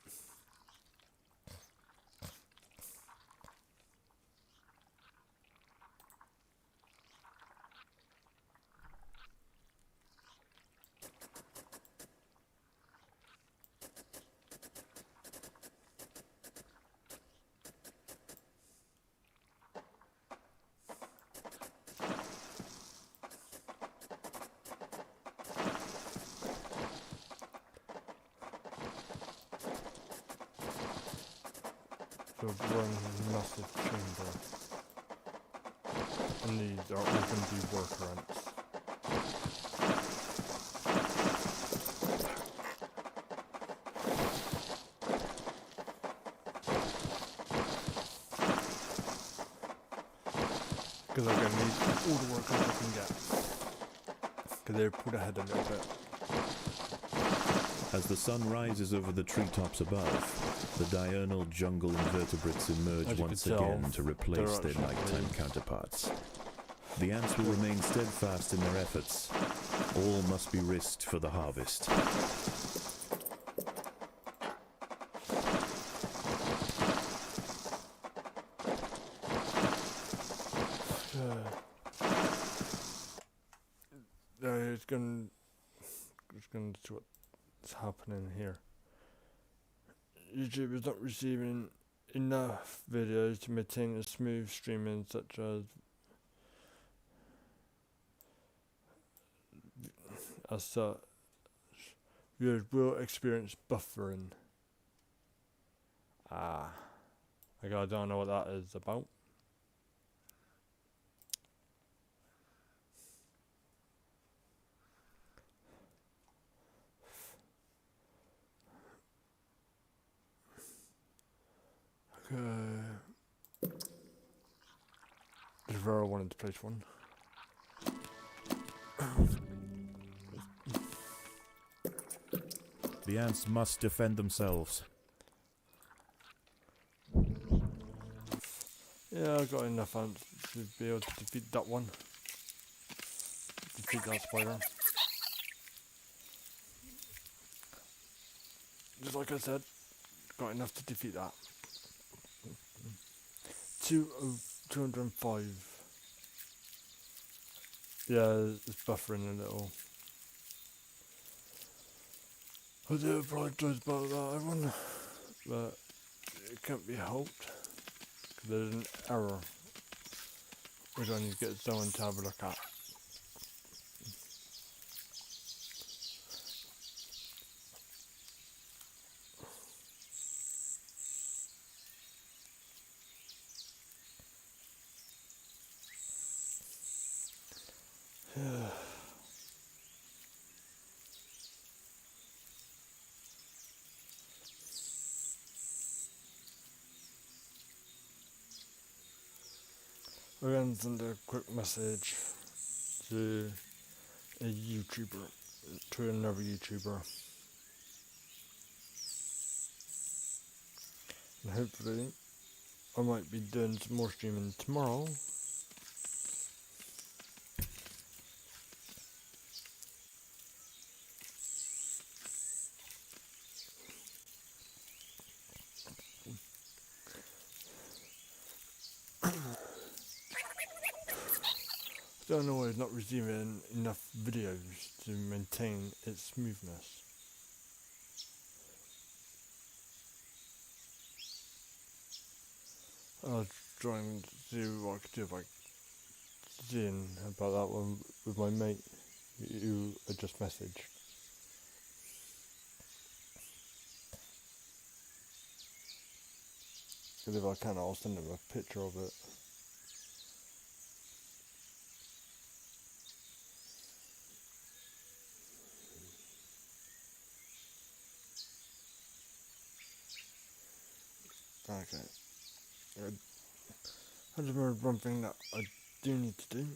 So one massive chamber. And these are all going to be worker ants. Because I'm going to need all the workers I can get. Because they pulled ahead a little bit. As the sun rises over the treetops above, the diurnal jungle invertebrates emerge once again to replace their nighttime counterparts. The ants will remain steadfast in their efforts. All must be risked for the harvest. It's going to see what's happening here. YouTube is not receiving enough videos to maintain a smooth streaming, such as such. Viewers will experience buffering. I don't know what that is about. Just where I wanted to place one. The ants must defend themselves. Yeah, I got enough ants to be able to defeat that one. Defeat that spider. Just like I said, got enough to defeat that. 205. Yeah, it's buffering a little. I do apologise about that, everyone, but it can't be helped. There's an error which I need to get someone to have a look at. We're going to send a quick message to a YouTuber, to another YouTuber, and hopefully I might be doing some more streaming tomorrow. Don't know why it's not receiving enough videos to maintain its smoothness. I was trying to see what I could do by seeing about that one with my mate who I just messaged. Because if I can, I'll send him a picture of it. Okay. I just remembered one thing that I do need to do.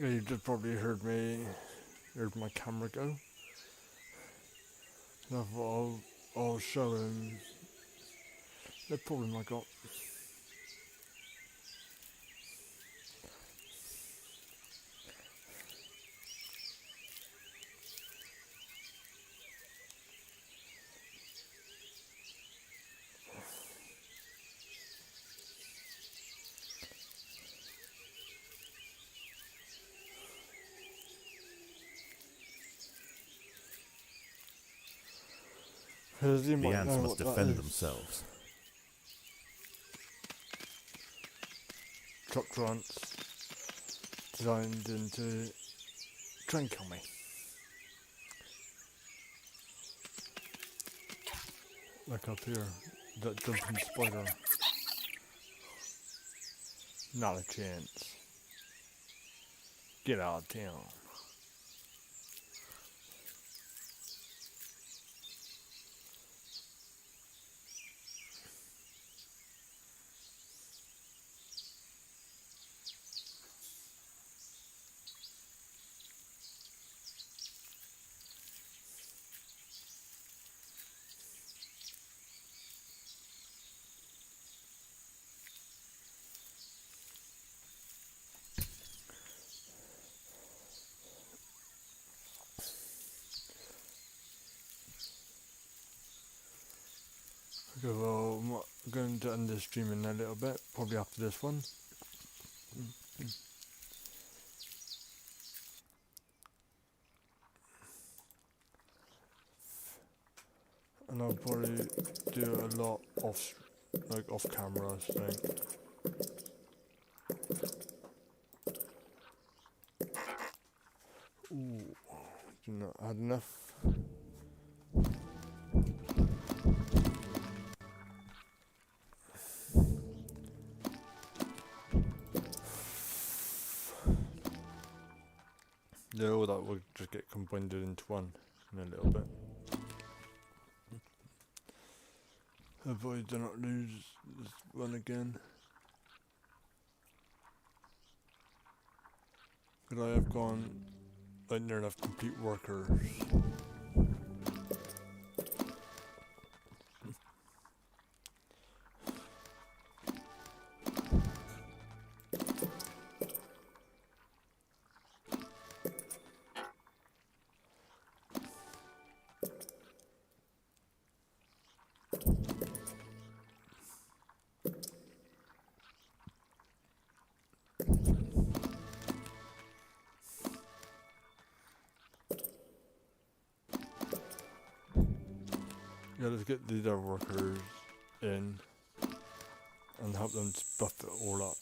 Yeah, you just probably heard my camera go. And I thought I'll show him the problem I got. Because you The might ants know must what that defend is. themselves. Chopper ants designed into try and kill me. Like up here, that jumping spider. Not a chance. Get out of town. Okay, well, I'm going to end this stream in a little bit, probably after this one. And I'll probably do a lot off camera, I think. Ooh, do not had enough. Yeah, all that will just get combined into one in a little bit. Hopefully do not lose this one again. But I have gone like near enough complete workers. Yeah, let's get these other workers in and help them to buff it all up.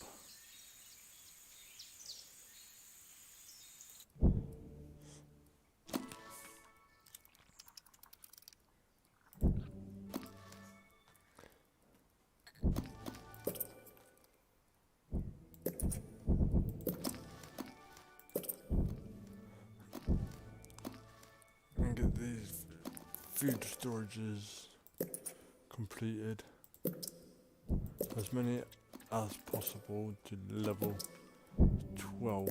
And get these food storages completed. As many as possible to level 12.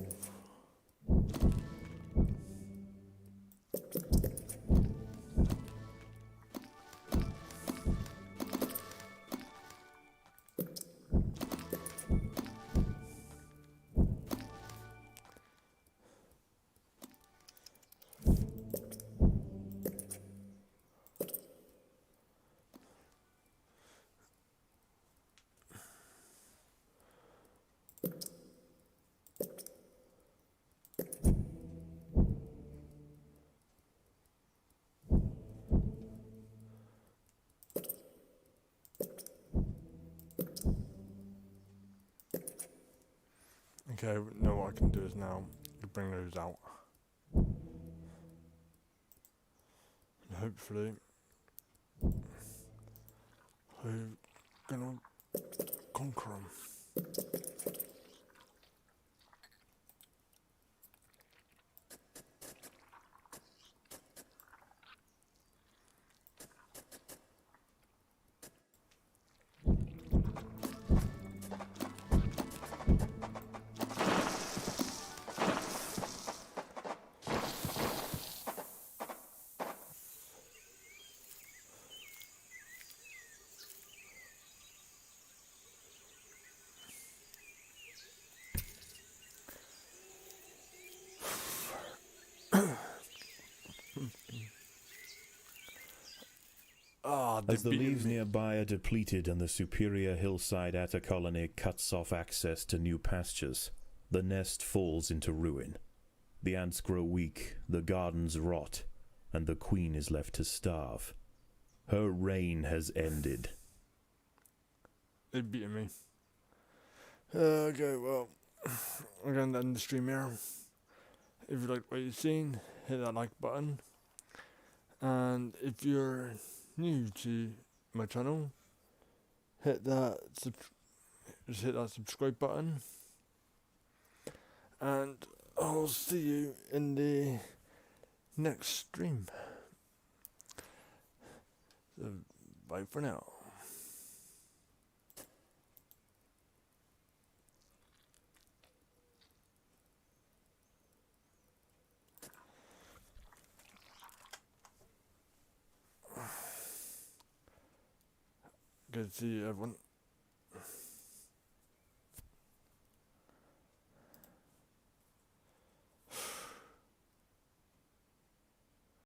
Okay, now what I can do is now bring those out. And hopefully, we're gonna conquer them. Ah, As the they beat leaves me. nearby are depleted and the superior hillside atta colony cuts off access to new pastures, the nest falls into ruin. The ants grow weak, the gardens rot, and the queen is left to starve. Her reign has ended. They beat me. Okay, well, I'm going to end the stream here. If you liked what you've seen, hit that like button. And if you're new to my channel, hit that just hit that subscribe button. And I'll see you in the next stream. So, bye for now. Good to see you, everyone.